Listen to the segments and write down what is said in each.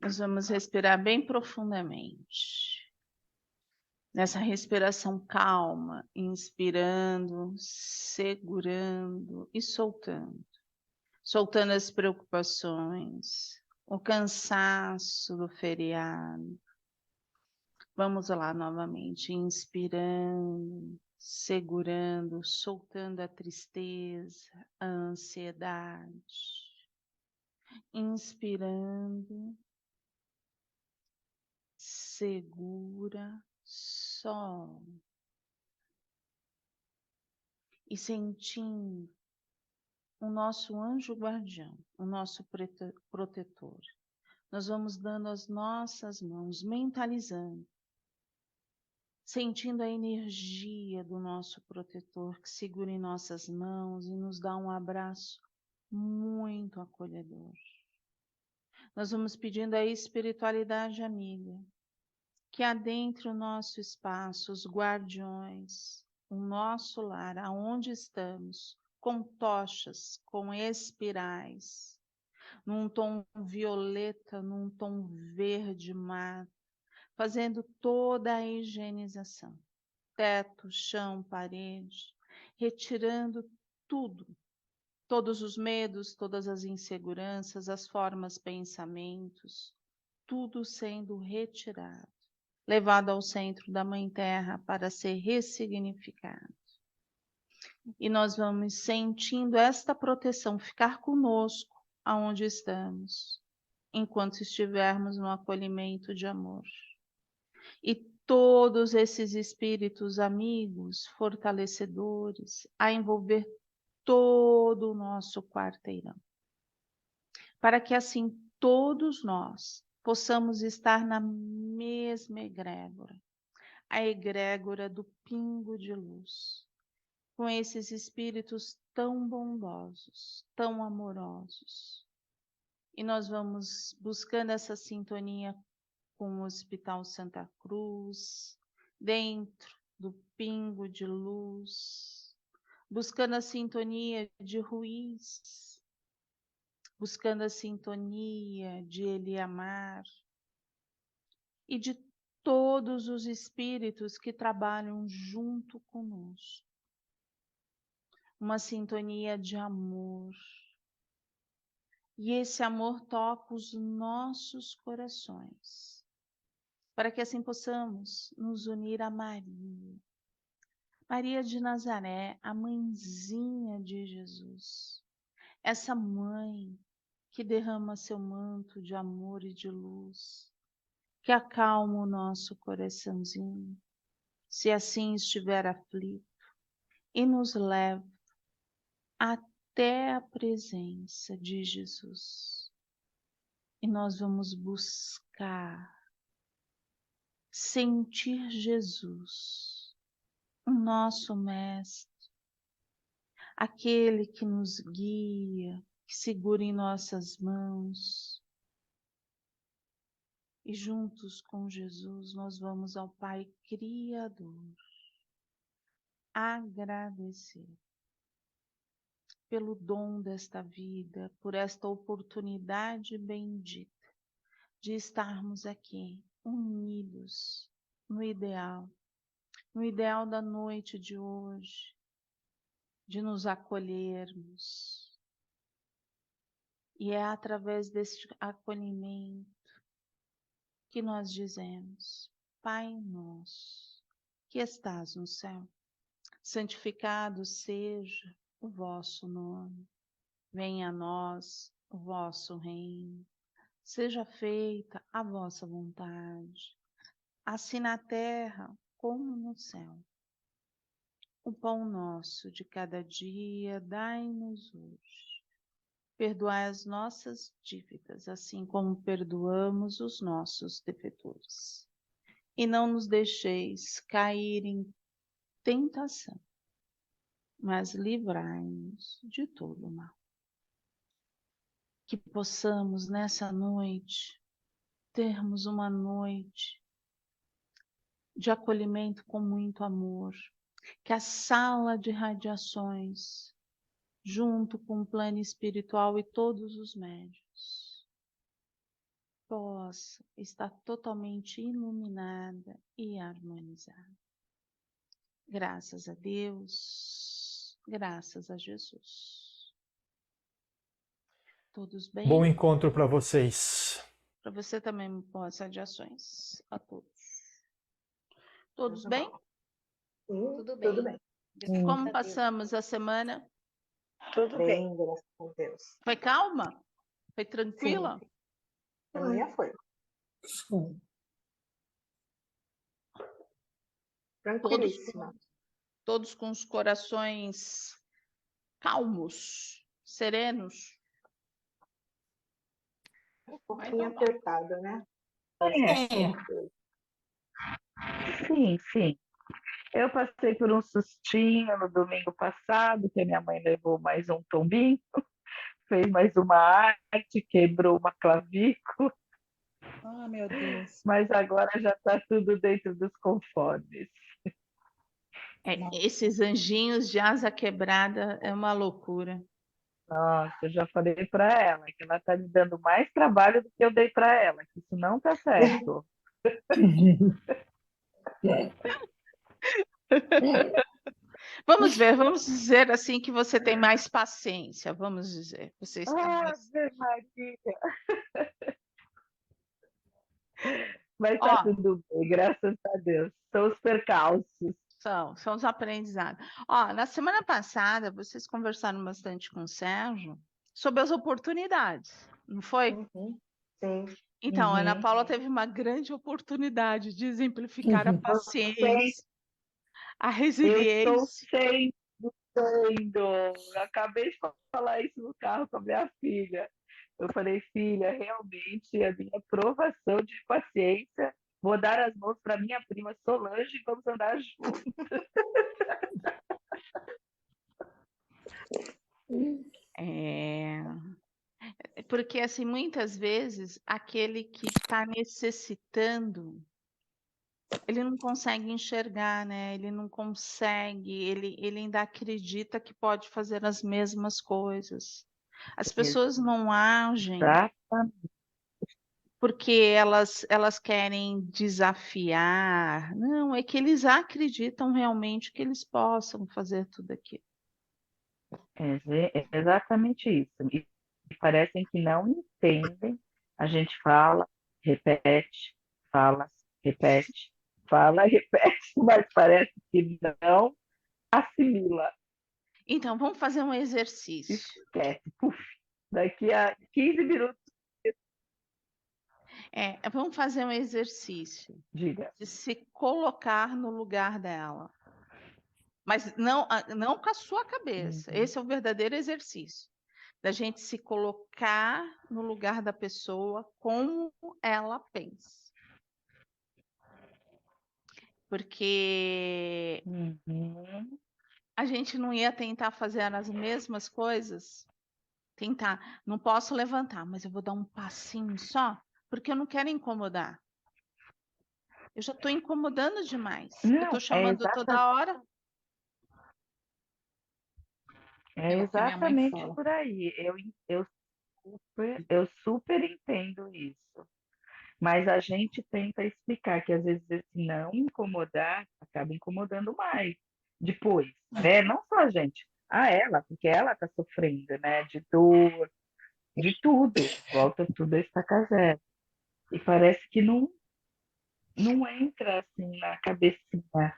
Nós vamos respirar bem profundamente. Nessa respiração calma, inspirando, segurando e soltando. Soltando as preocupações, o cansaço do feriado. Vamos lá novamente, inspirando, segurando, soltando a tristeza, a ansiedade. Inspirando, segura, solta. E sentindo o nosso anjo guardião, o nosso protetor. Nós vamos dando as nossas mãos, mentalizando, sentindo a energia do nosso protetor que segura em nossas mãos e nos dá um abraço muito acolhedor. Nós vamos pedindo à espiritualidade amiga que adentre o nosso espaço, os guardiões, o nosso lar, aonde estamos, com tochas, com espirais, num tom violeta, num tom verde mar, fazendo toda a higienização, teto, chão, parede, retirando tudo, todos os medos, todas as inseguranças, as formas, pensamentos, tudo sendo retirado, levado ao centro da Mãe Terra para ser ressignificado. E nós vamos sentindo esta proteção ficar conosco aonde estamos, enquanto estivermos no acolhimento de amor. E todos esses espíritos amigos, fortalecedores, a envolver todo o nosso quarteirão. Para que assim todos nós possamos estar na mesma egrégora, a egrégora do pingo de luz, com esses espíritos tão bondosos, tão amorosos. E nós vamos buscando essa sintonia com o Hospital Santa Cruz, dentro do pingo de luz, buscando a sintonia de Ruiz, buscando a sintonia de Eliamar e de todos os espíritos que trabalham junto conosco. Uma sintonia de amor. E esse amor toca os nossos corações, para que assim possamos nos unir a Maria. Maria de Nazaré, a mãezinha de Jesus. Essa mãe que derrama seu manto de amor e de luz, que acalma o nosso coraçãozinho, se assim estiver aflito, e nos leva até a presença de Jesus. E nós vamos buscar sentir Jesus, o nosso Mestre, aquele que nos guia, que segura em nossas mãos. E juntos com Jesus nós vamos ao Pai Criador agradecer pelo dom desta vida, por esta oportunidade bendita de estarmos aqui unidos no ideal da noite de hoje, de nos acolhermos. E é através deste acolhimento que nós dizemos: Pai nosso, que estás no céu, santificado seja o vosso nome. Venha a nós o vosso reino. Seja feita a vossa vontade, assim na terra como no céu. O pão nosso de cada dia dai-nos hoje. Perdoai as nossas dívidas, assim como perdoamos os nossos devedores. E não nos deixeis cair em tentação, mas livrai-nos de todo o mal. Que possamos nessa noite termos uma noite de acolhimento com muito amor, que a sala de radiações, junto com o plano espiritual e todos os médios, possa estar totalmente iluminada e harmonizada. Graças a Deus, graças a Jesus. Todos Bom bem? encontro para vocês. Para você também, boas saudações a todos. Todos Tudo bem? bom. Sim, Tudo tudo bem. bem. Como passamos a semana? Tudo bem. Bem, graças a Deus. Foi calma? Foi tranquila? Sim, a minha foi. Tranquilíssima. Todos com os corações calmos, serenos. Um pouquinho apertado, né? Sim, sim. Eu passei por um sustinho no domingo passado, que a minha mãe levou mais um tombinho, fez mais uma arte, quebrou uma clavícula, Ah, meu Deus. mas agora já está tudo dentro dos conformes. Esses anjinhos de asa quebrada é uma loucura. Nossa, eu já falei para ela que ela está me dando mais trabalho do que eu dei para ela, que isso não está certo. Vamos ver, vamos dizer assim que você tem mais paciência, vamos dizer. Você está mais... Ave Maria! Mas Ó, está tudo bem, graças a Deus. São os percalços. são os aprendizados. Ó, na semana passada, vocês conversaram bastante com o Sérgio sobre as oportunidades, não foi? Uhum. Sim. Então, a Ana Uhum. Paula teve uma grande oportunidade de exemplificar a paciência, a Eu estou resiliência. sempre sendo. Eu acabei de falar isso no carro com a minha filha. Eu falei, filha, realmente a minha provação de paciência. Vou dar as mãos para minha prima Solange e vamos andar juntos. É, porque, assim, muitas vezes, aquele que está necessitando, ele não consegue enxergar, né? Ele não consegue, ele ainda acredita que pode fazer as mesmas coisas. As pessoas não agem Exatamente. porque elas querem desafiar. Não, é que eles acreditam realmente que eles possam fazer tudo aquilo. É exatamente isso. E parecem que não entendem. A gente fala, repete, fala, repete, fala, repete, mas parece que não assimila. Então, vamos fazer um exercício. Esquece. Puf, daqui a 15 minutos, Vamos fazer um exercício diga. de se colocar no lugar dela. Mas não com a sua cabeça. Uhum. Esse é o verdadeiro exercício. Da gente se colocar no lugar da pessoa como ela pensa. Porque Uhum. a gente não ia tentar fazer as mesmas coisas? Tentar. Não posso levantar, mas eu vou dar um passinho só, porque eu não quero incomodar. Eu já estou incomodando demais. Eu Não, estou chamando toda hora. é o que minha mãe exatamente fala. por aí. Eu super entendo isso. Mas a gente tenta explicar que às vezes esse não incomodar acaba incomodando mais depois, né? Não só a gente, ela, porque ela está sofrendo, né? De dor, de tudo, volta tudo a estaca zero. E parece que não entra assim na cabecinha,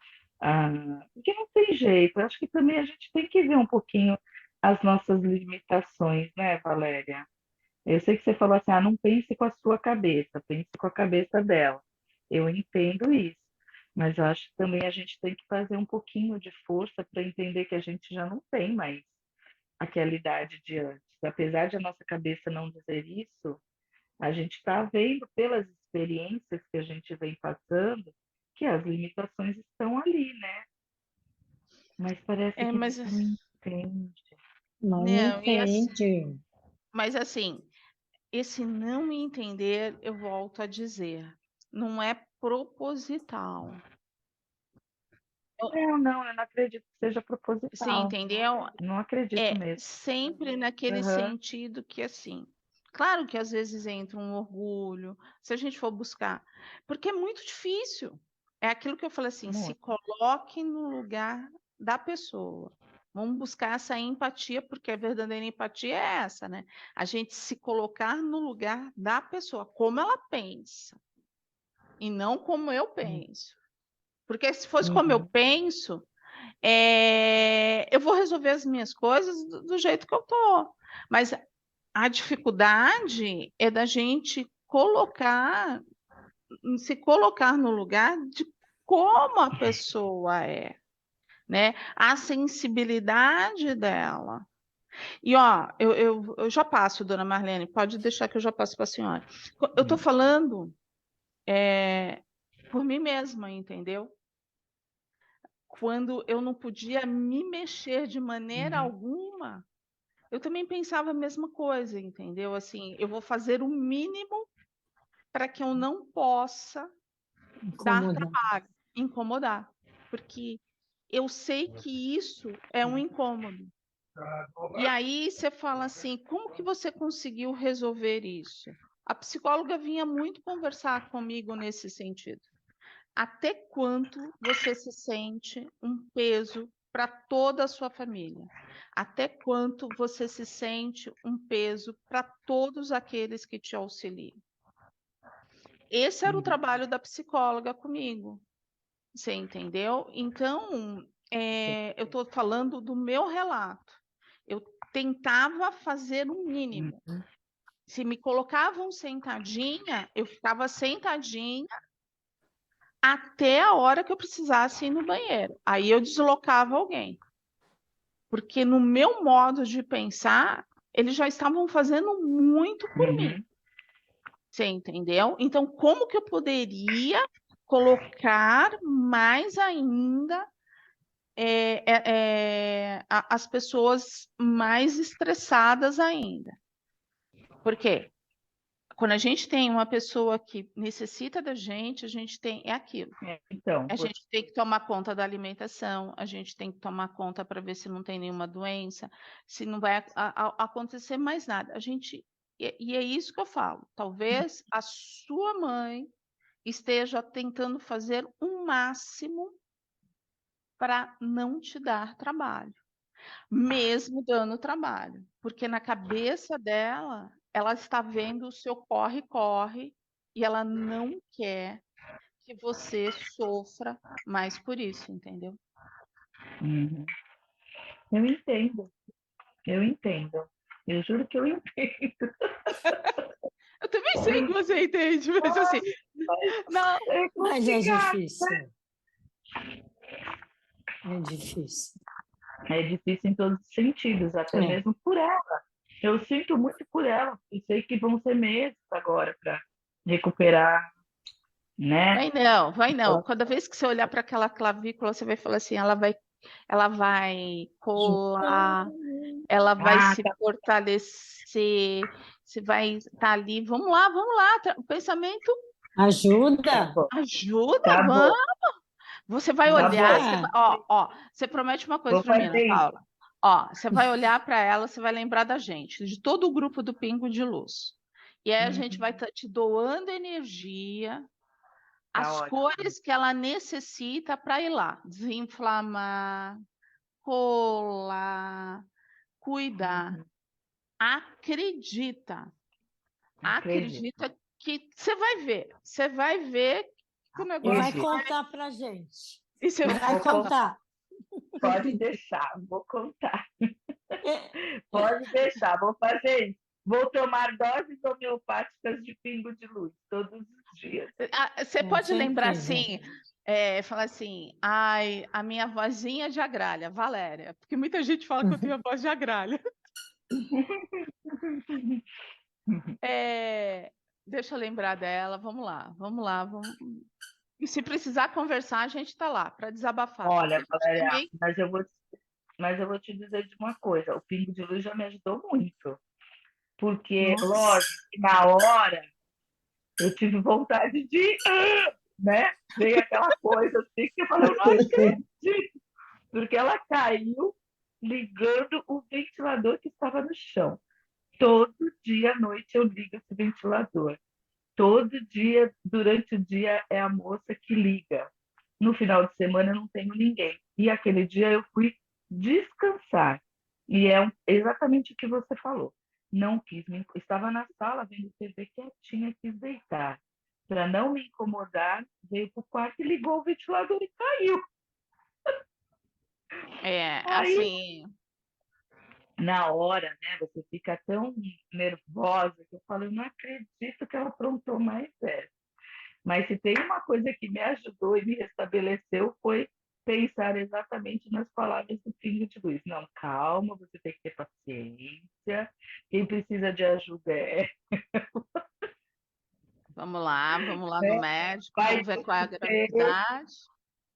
porque não tem jeito. Eu acho que também a gente tem que ver um pouquinho as nossas limitações, né, Valéria? Eu sei que você falou assim, não pense com a sua cabeça, pense com a cabeça dela. Eu entendo isso, mas eu acho que também a gente tem que fazer um pouquinho de força para entender que a gente já não tem mais aquela idade de antes. Apesar de a nossa cabeça não dizer isso, a gente está vendo pelas experiências que a gente vem passando que as limitações estão ali, né? Mas parece que Mas não entende. Não não, entende. mas assim, esse não entender, eu volto a dizer, não é proposital. Não, eu não acredito que seja Você proposital. entendeu? Não acredito mesmo. Sempre naquele Aham. sentido que assim, Claro que às vezes entra um orgulho, se a gente for buscar, porque é muito difícil. É aquilo que eu falei assim, se Muito. coloque no lugar da pessoa. Vamos buscar essa empatia, porque a verdadeira empatia é essa, né? A gente se colocar no lugar da pessoa, como ela pensa, e não como eu penso. Porque se fosse como eu Uhum. penso, eu vou resolver as minhas coisas do jeito que eu tô. Mas a dificuldade é da gente se colocar no lugar de como a pessoa é, né? A sensibilidade dela. E ó, eu já passo, dona Marlene, pode deixar que eu já passo para a senhora. Eu estou falando por mim mesma, entendeu? Quando eu não podia me mexer de maneira Uhum. alguma, eu também pensava a mesma coisa, entendeu? Assim, eu vou fazer o mínimo para que eu não possa dar Incomodar. trabalho, incomodar, porque eu sei que isso é um incômodo. E aí você fala assim, como que você conseguiu resolver isso? A psicóloga vinha muito conversar comigo nesse sentido. Até quanto você se sente um peso para toda a sua família? Até quanto você se sente um peso para todos aqueles que te auxiliam? Esse era o Uhum. trabalho da psicóloga comigo. Você entendeu? Então, eu estou falando do meu relato. Eu tentava fazer o mínimo. Uhum. Se me colocavam sentadinha, eu ficava sentadinha até a hora que eu precisasse ir no banheiro. Aí eu deslocava alguém. Porque no meu modo de pensar, eles já estavam fazendo muito por mim. Uhum. Você entendeu? Então, como que eu poderia colocar mais ainda as pessoas mais estressadas ainda? Por quê? Quando a gente tem uma pessoa que necessita da gente, a gente tem aquilo. Então, A gente tem que tomar conta da alimentação, a gente tem que tomar conta para ver se não tem nenhuma doença, se não vai acontecer mais nada. E é isso que eu falo. Talvez a sua mãe esteja tentando fazer o máximo para não te dar trabalho, mesmo dando trabalho, porque na cabeça dela, ela está vendo o seu corre-corre e ela não quer que você sofra mais por isso, entendeu? uhum. Eu entendo, eu entendo. Eu juro que eu entendo. Eu também sei que você entende, mas assim, não, É Mas é complicado. difícil. É difícil. É difícil em todos os sentidos, até É. mesmo por ela. Eu sinto muito por ela. Eu sei que vão ser meses agora para recuperar, né? vai não, vai não. Ela Cada vez que você olhar para aquela clavícula, você vai falar assim, ela vai colar, ela vai ah, se tá fortalecer, você vai estar ali, vamos lá, o pensamento Ajuda? bom, ajuda, tá vamos. bom, Você vai tá olhar, bom. É. você promete uma coisa Vou para mim, Ana fazer isso. Paula. Ó, você vai olhar para ela, você vai lembrar da gente, de todo o grupo do Pingo de Luz. E aí a gente vai Uhum, estar te doando energia, tá as ótimo. cores que ela necessita para ir lá, desinflamar, colar, cuidar. Uhum, Acredita, acredito, acredita que você vai ver que o E vai negócio acredito. contar pra gente. e você E vai vai Vou con- contar. Pode deixar, vou contar. É, Pode deixar, vou fazer isso. Vou tomar doses homeopáticas de pingo de luz todos os dias. Você com pode lembrar certeza. assim, falar assim, ai, a minha vozinha de agralha, Valéria, porque muita gente fala que eu tenho a voz de agralha. Deixa eu lembrar dela, vamos lá, E se precisar conversar, a gente está lá para desabafar, porque a Olha, gente Valéria, também. mas eu vou te dizer de uma coisa, o pingo de luz já me ajudou muito, porque, Nossa. lógico, que na hora eu tive vontade de, né? Veio aquela coisa assim que eu falei, eu não acredito, porque ela caiu ligando o ventilador que estava no chão. todo dia à noite eu ligo esse ventilador. Todo dia, durante o dia, é a moça que liga. No final de semana eu não tenho ninguém. E aquele dia eu fui descansar. E exatamente o que você falou. Não quis estava na sala vendo TV quietinha, quis deitar. Para não me incomodar, veio para o quarto e ligou o ventilador e caiu. Aí, Assim, na hora, né, você fica tão nervosa que eu falo, eu não acredito que ela aprontou mais essa. Mas se tem uma coisa que me ajudou e me restabeleceu foi pensar exatamente nas palavras do Pingo de Luz. Não, calma, você tem que ter paciência. Quem precisa de ajuda vamos lá no né? médico, Vai vamos ver qual é a ter, gravidade.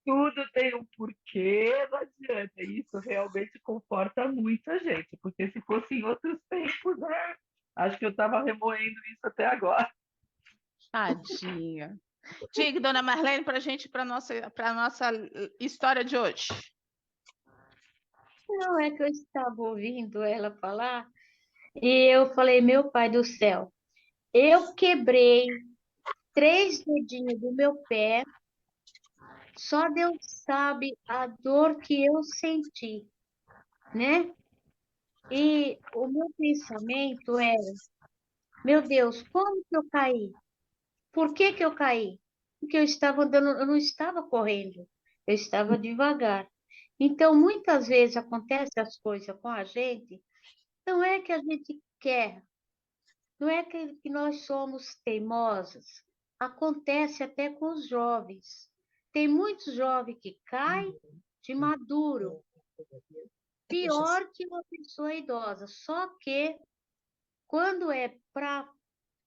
tudo tem um porquê, não adianta. Isso realmente conforta muito a gente, porque se fosse em outros tempos, né? Acho que eu estava remoendo isso até agora. Tadinha. Diga, dona Marlene, para a gente, para nossa história de hoje. Não, é que eu estava ouvindo ela falar e eu falei, meu pai do céu, eu quebrei 3 dedinhos do meu pé, só Deus sabe a dor que eu senti, né? E o meu pensamento era, meu Deus, como que eu caí? Por que que eu caí? Porque eu estava andando, eu não estava correndo, eu estava devagar. Então, muitas vezes acontecem as coisas com a gente, não é que a gente quer, não é que nós somos teimosas. Acontece até com os jovens. Tem muitos jovens que caem de maduro, pior que uma pessoa idosa. Só que quando é para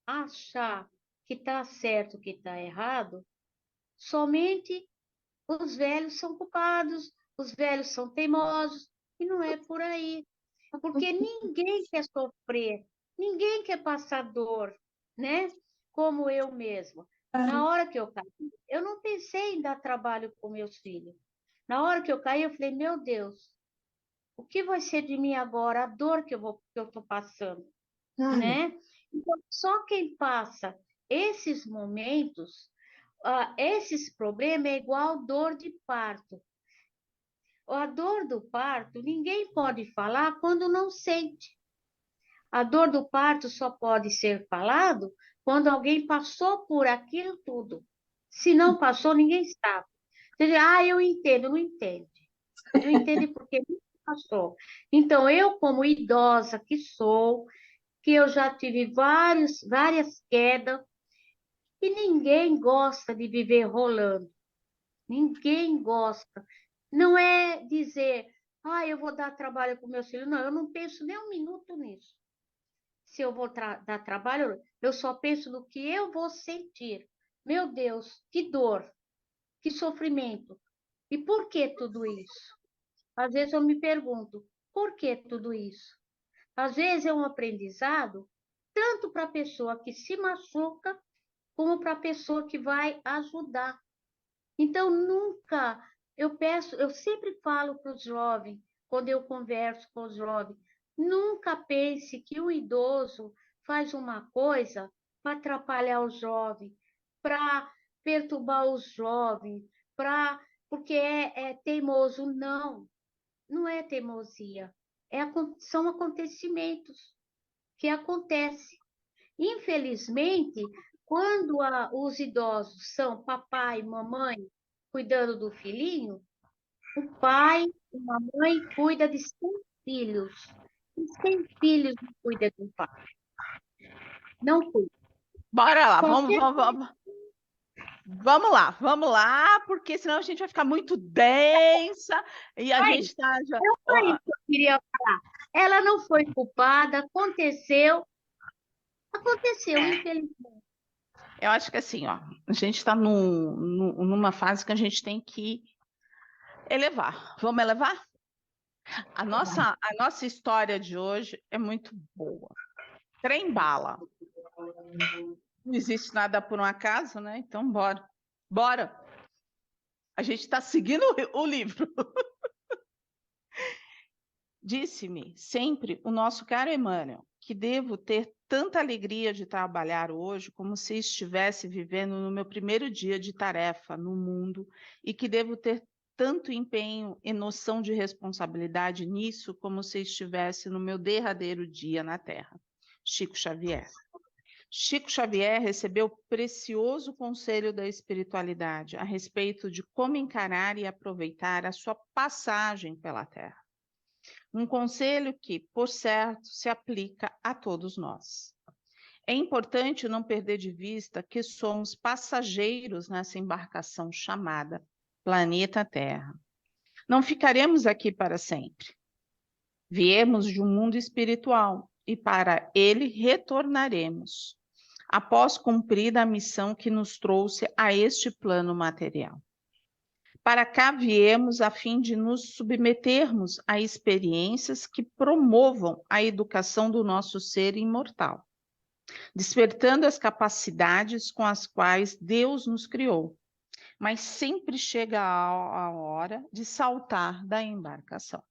achar que está certo, que está errado, somente os velhos são culpados, os velhos são teimosos, e não é por aí. Porque ninguém quer sofrer, ninguém quer passar dor, né? Como eu mesma. Na hora que eu caí, eu não pensei em dar trabalho para meus filhos. Na hora que eu caí, eu falei, meu Deus, o que vai ser de mim agora? A dor que eu estou passando, né? Então, só quem passa esses momentos, esses problemas é igual dor de parto. A dor do parto, ninguém pode falar quando não sente. A dor do parto só pode ser falado quando alguém passou por aquilo tudo. Se não passou, ninguém sabe. Você diz, eu entendo, não entende. Não entende porque não passou. Então, eu, como idosa que sou, que eu já tive várias quedas, e ninguém gosta de viver rolando. Ninguém gosta. Não é dizer, eu vou dar trabalho para o meu filho. Não, eu não penso nem um minuto nisso. Se eu vou dar trabalho, eu só penso no que eu vou sentir. Meu Deus, que dor, que sofrimento. E por que tudo isso? Às vezes eu me pergunto, por que tudo isso? Às vezes é um aprendizado, tanto para a pessoa que se machuca, como para a pessoa que vai ajudar. Então, nunca, eu sempre falo para os jovens, quando eu converso com os jovens, nunca pense que o idoso faz uma coisa para atrapalhar o jovem, para perturbar os jovens, porque é teimoso. Não, não é teimosia. São acontecimentos que acontecem. Infelizmente, quando os idosos são papai e mamãe cuidando do filhinho, o pai e a mãe cuida de 100 filhos. E 100 filhos não cuida do pai. Não cuida. Bora lá, Qualquer vamos lá, porque senão a gente vai ficar muito densa e a gente está já. coisa que eu queria falar. Ela não foi culpada, aconteceu, infelizmente. Eu acho que assim, ó, a gente está numa fase que a gente tem que elevar. Vamos elevar? A nossa história de hoje é muito boa. Trem bala. Não existe nada por um acaso, né? Então, bora. Bora. A gente está seguindo o livro. Disse-me sempre o nosso caro Emmanuel que devo ter tanta alegria de trabalhar hoje, como se estivesse vivendo no meu primeiro dia de tarefa no mundo, e que devo ter tanto empenho e noção de responsabilidade nisso, como se estivesse no meu derradeiro dia na Terra. Chico Xavier. Chico Xavier recebeu o precioso conselho da espiritualidade a respeito de como encarar e aproveitar a sua passagem pela Terra. Um conselho que, por certo, se aplica a todos nós. É importante não perder de vista que somos passageiros nessa embarcação chamada planeta Terra. Não ficaremos aqui para sempre. Viemos de um mundo espiritual e para ele retornaremos, após cumprida a missão que nos trouxe a este plano material. Para cá viemos a fim de nos submetermos a experiências que promovam a educação do nosso ser imortal, despertando as capacidades com as quais Deus nos criou. Mas sempre chega a hora de saltar da embarcação.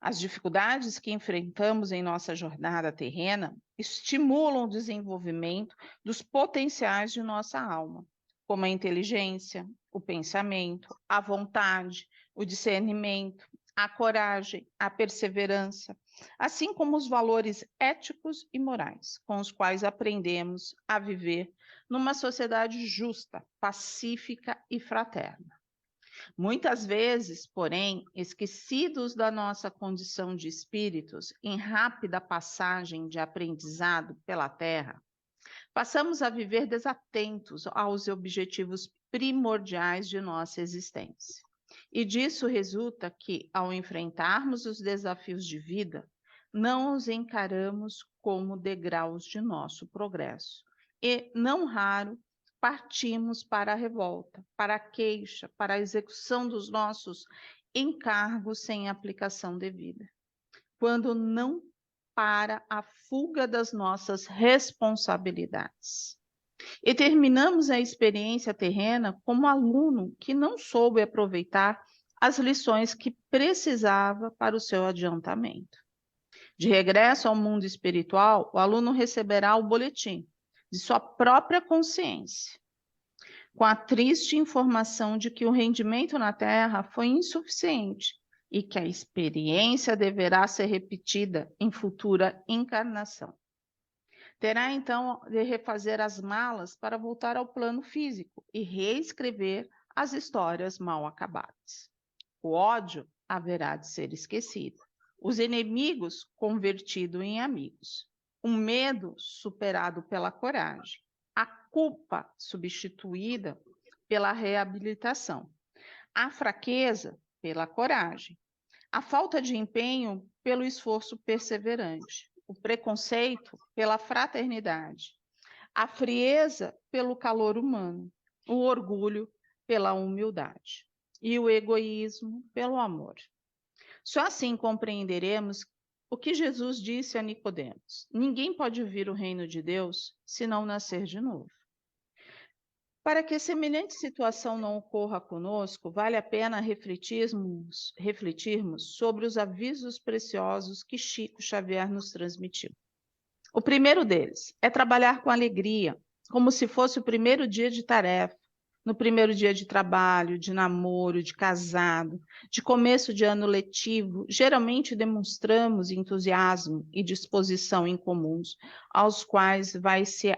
As dificuldades que enfrentamos em nossa jornada terrena estimulam o desenvolvimento dos potenciais de nossa alma, como a inteligência, o pensamento, a vontade, o discernimento, a coragem, a perseverança, assim como os valores éticos e morais, com os quais aprendemos a viver numa sociedade justa, pacífica e fraterna. Muitas vezes, porém, esquecidos da nossa condição de espíritos em rápida passagem de aprendizado pela Terra, passamos a viver desatentos aos objetivos primordiais de nossa existência. E disso resulta que, ao enfrentarmos os desafios de vida, não os encaramos como degraus de nosso progresso. E, não raro, partimos para a revolta, para a queixa, para a execução dos nossos encargos sem aplicação devida, quando não para a fuga das nossas responsabilidades. E terminamos a experiência terrena como aluno que não soube aproveitar as lições que precisava para o seu adiantamento. De regresso ao mundo espiritual, o aluno receberá o boletim de sua própria consciência, com a triste informação de que o rendimento na Terra foi insuficiente e que a experiência deverá ser repetida em futura encarnação. Terá, então, de refazer as malas para voltar ao plano físico e reescrever as histórias mal acabadas. O ódio haverá de ser esquecido, os inimigos convertidos em amigos, o medo superado pela coragem, a culpa substituída pela reabilitação, a fraqueza pela coragem, a falta de empenho pelo esforço perseverante, o preconceito pela fraternidade, a frieza pelo calor humano, o orgulho pela humildade e o egoísmo pelo amor. Só assim compreenderemos o que Jesus disse a Nicodemos: ninguém pode vir o reino de Deus se não nascer de novo. Para que semelhante situação não ocorra conosco, vale a pena refletirmos sobre os avisos preciosos que Chico Xavier nos transmitiu. O primeiro deles é trabalhar com alegria, como se fosse o primeiro dia de tarefa, no primeiro dia de trabalho, de namoro, de casado, de começo de ano letivo. Geralmente demonstramos entusiasmo e disposição incomuns, aos quais vai se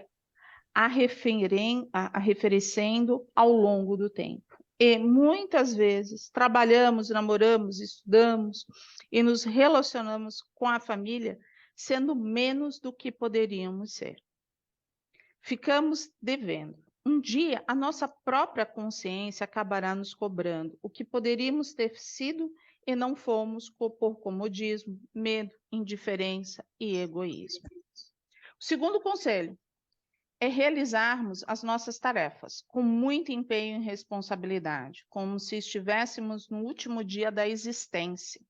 arrefecendo ao longo do tempo. E muitas vezes trabalhamos, namoramos, estudamos e nos relacionamos com a família sendo menos do que poderíamos ser. Ficamos devendo. Um dia, a nossa própria consciência acabará nos cobrando o que poderíamos ter sido e não fomos por comodismo, medo, indiferença e egoísmo. O segundo conselho é realizarmos as nossas tarefas com muito empenho e responsabilidade, como se estivéssemos no último dia da existência,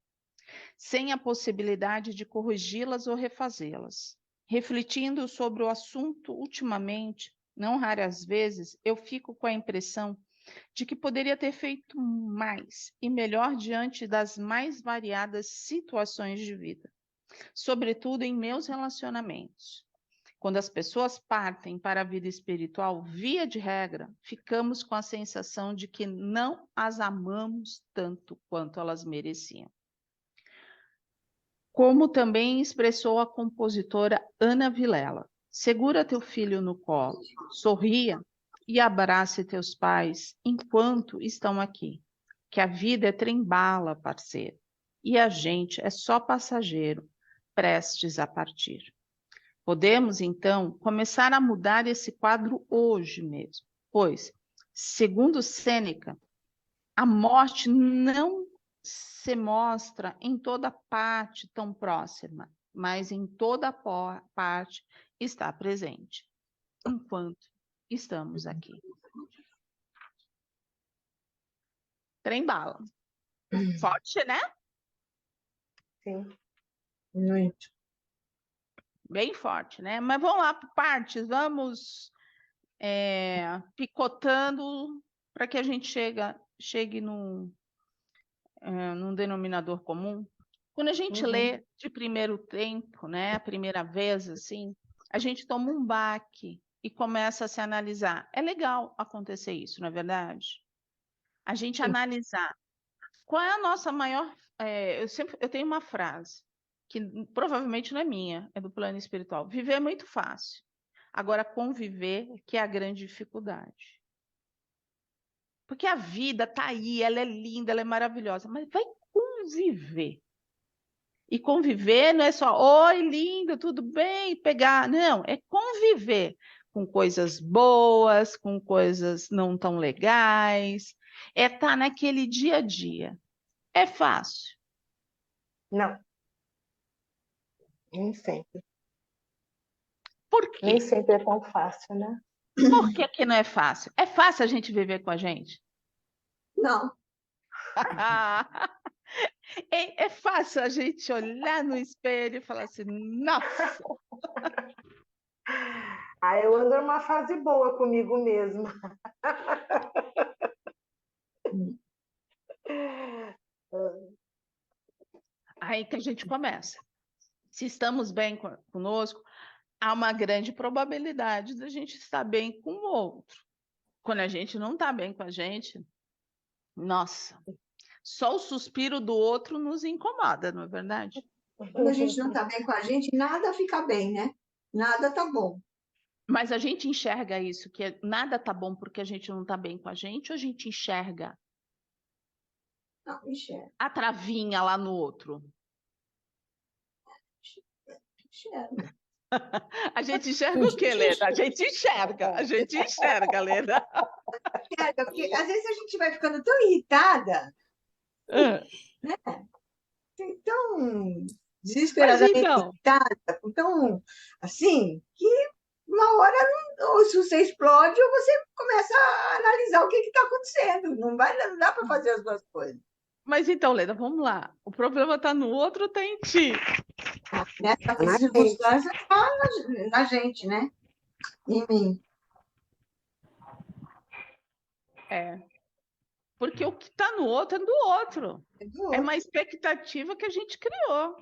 sem a possibilidade de corrigi-las ou refazê-las. Refletindo sobre o assunto ultimamente, não raras vezes, eu fico com a impressão de que poderia ter feito mais e melhor diante das mais variadas situações de vida. sobretudo em meus relacionamentos. Quando as pessoas partem para a vida espiritual, via de regra, ficamos com a sensação de que não as amamos tanto quanto elas mereciam. Como também expressou a compositora Ana Vilela. Segura teu filho no colo, sorria e abrace teus pais enquanto estão aqui. Que a vida é trem-bala, parceiro, e a gente é só passageiro, prestes a partir. Podemos, então, começar a mudar esse quadro hoje mesmo, pois, segundo Sêneca, a morte não se mostra em toda parte tão próxima, mas em toda parte está presente, enquanto estamos aqui. Trem-bala. Forte, né? Sim. Muito. Bem forte, né? Mas vamos lá por partes, vamos picotando para que a gente chegue num denominador comum. Quando a gente lê de primeiro tempo, né, a primeira vez, assim, a gente toma um baque e começa a se analisar. É legal acontecer isso, não é verdade? A gente analisar qual é a nossa maior. Eu tenho uma frase que provavelmente não é minha, é do plano espiritual. Viver é muito fácil. Agora, conviver que é a grande dificuldade. Porque a vida está aí, ela é linda, ela é maravilhosa, mas vai conviver. E conviver não é só, oi, lindo, tudo bem, pegar. Não, é conviver com coisas boas, com coisas não tão legais. É estar naquele dia a dia. É fácil. Não, nem sempre. Por quê? Nem sempre é tão fácil, né? Por que que não é fácil? É fácil a gente viver com a gente? Não. É fácil a gente olhar no espelho e falar assim, nossa, Ah, eu ando numa fase boa comigo mesma. aí que a gente começa. Se estamos bem conosco, há uma grande probabilidade da gente estar bem com o outro. Quando a gente não está bem com a gente, nossa, só o suspiro do outro nos incomoda, não é verdade? Quando a gente não está bem com a gente, nada fica bem, né? Nada tá bom. Mas a gente enxerga isso, que nada tá bom porque a gente não está bem com a gente, ou a gente enxerga Não, enxerga, a travinha lá no outro? enxerga. A gente enxerga o quê, Leda? A gente enxerga, Leda. Enxerga, porque às vezes a gente vai ficando tão irritada, tão Mas desesperadamente então, irritada, tão assim, que uma hora, ou se você explode, ou você começa a analisar o que está acontecendo. Não dá para fazer as duas coisas. Leda, vamos lá. O problema está no outro ou está em ti? Nessa circunstância, está na gente, né? Em mim. Porque o que está no outro é do outro. É do É outro. uma expectativa que a gente criou.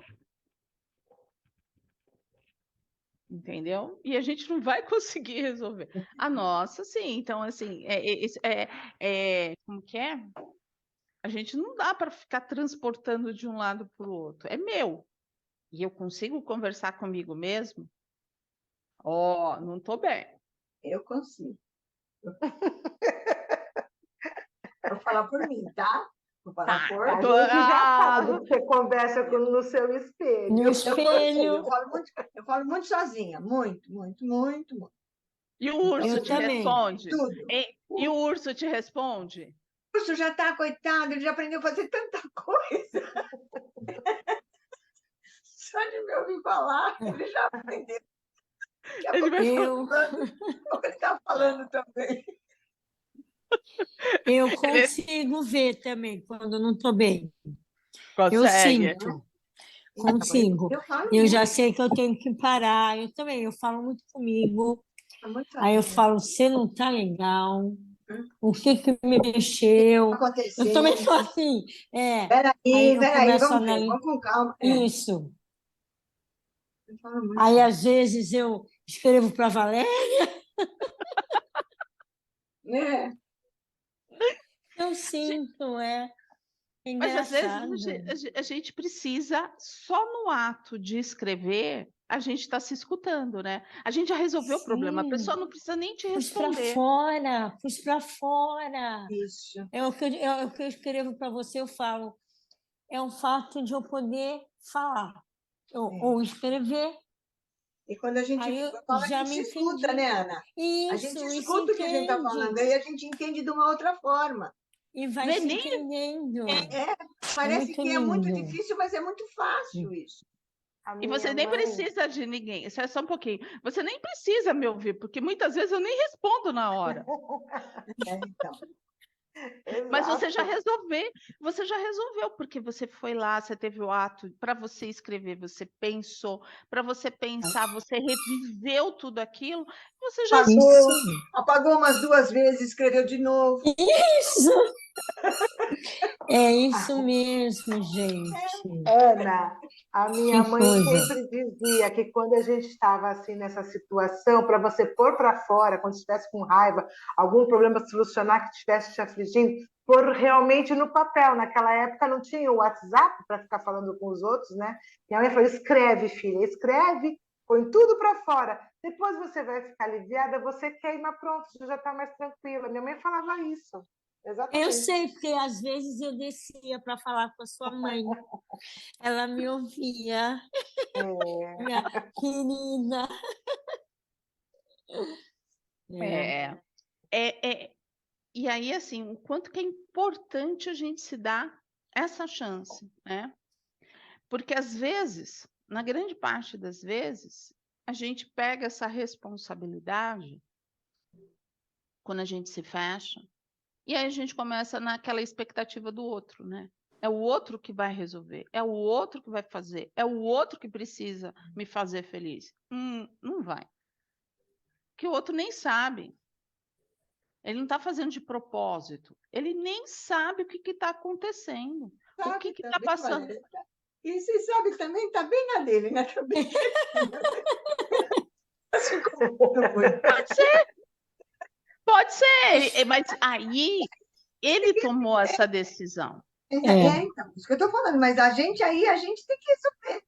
Entendeu? E a gente não vai conseguir resolver. A nossa, sim. Então, assim, como que é? A gente não dá para ficar transportando de um lado para o outro. É meu. E eu consigo conversar comigo mesmo? Ó, não estou bem. Eu consigo. Vou falar por mim, tá? Vou falar por A mim. gente já sabe que você conversa no seu espelho. No Eu consigo, espelho, eu falo muito sozinha. Muito, muito, muito, muito. E o urso eu te também. responde? Tudo. E o urso te responde? O urso já está, coitado, ele já aprendeu a fazer tanta coisa. Só de me ouvir falar, ele já aprendeu. Daqui a Ele pouco vai Eu, ele está falando também. eu consigo ver também quando não estou bem. Eu consegue. sinto, consigo. Eu falo Eu muito, já sei que eu tenho que parar. Eu também, eu falo muito comigo. muito Aí eu sozinha. falo, você não tá legal. O que que me mexeu? Eu também Aconteceu. sou assim. Aí Peraí, eu começo a vamos ver, analisar. vamos com calma. Isso. Eu falo muito. Aí, às vezes, eu escrevo para Valéria. É, Eu sinto, é Mas às vezes engraçado. a gente precisa, só no ato de escrever, a gente está se escutando, né? A gente já resolveu o problema, a pessoa Sim, não precisa nem te pus para responder. fora, pus para fora. isso. É o que eu escrevo para você, eu falo. É um fato de eu poder falar, ou escrever. E quando a gente Aí eu fala, a já gente me se escuta, entendi. né, Ana? A gente Isso, e se escuta o que a gente está falando, entende. aí a gente entende de uma outra forma. E vai Vê se nem entendendo. É, É parece muito que é muito lindo. difícil, mas é muito fácil isso. A E minha você nem mãe, precisa de ninguém. Isso é só um pouquinho. Você nem precisa me ouvir, porque muitas vezes eu nem respondo na hora. Então, Mas exato. você já resolveu, porque você foi lá, você teve o ato, para você escrever, você pensou, para você pensar, você reviveu tudo aquilo, você já. apagou, Isso, apagou umas 2 vezes, escreveu de novo. isso. É isso mesmo, gente. Ana, a minha Que mãe coisa. sempre dizia que quando a gente estava assim nessa situação, para você pôr para fora, quando estivesse com raiva, algum problema solucionar que estivesse te afligindo, pôr realmente no papel. Naquela época não tinha o WhatsApp para ficar falando com os outros, né? Minha mãe falou: escreve, filha, escreve, põe tudo para fora. Depois você vai ficar aliviada, você queima, pronto, você já está mais tranquila. Minha mãe falava isso, Eu exatamente. sei, porque às vezes eu descia para falar com a sua mãe. Ela me ouvia, minha querida. É, É, é, e aí, assim, o quanto que é importante a gente se dar essa chance, né? Porque às vezes, na grande parte das vezes, a gente pega essa responsabilidade quando a gente se fecha, e aí a gente começa naquela expectativa do outro, né? É o outro que vai resolver, é o outro que vai fazer, é o outro que precisa me fazer feliz. Não vai. Que o outro nem sabe. Ele não está fazendo de propósito. Ele nem sabe o que está acontecendo. O que Sabe está também, passando. Valéria? E você sabe também, está bem na dele, né? Também. Pode ser, mas aí ele tomou essa decisão. é, Então, isso que eu estou falando, mas a gente tem que resolver.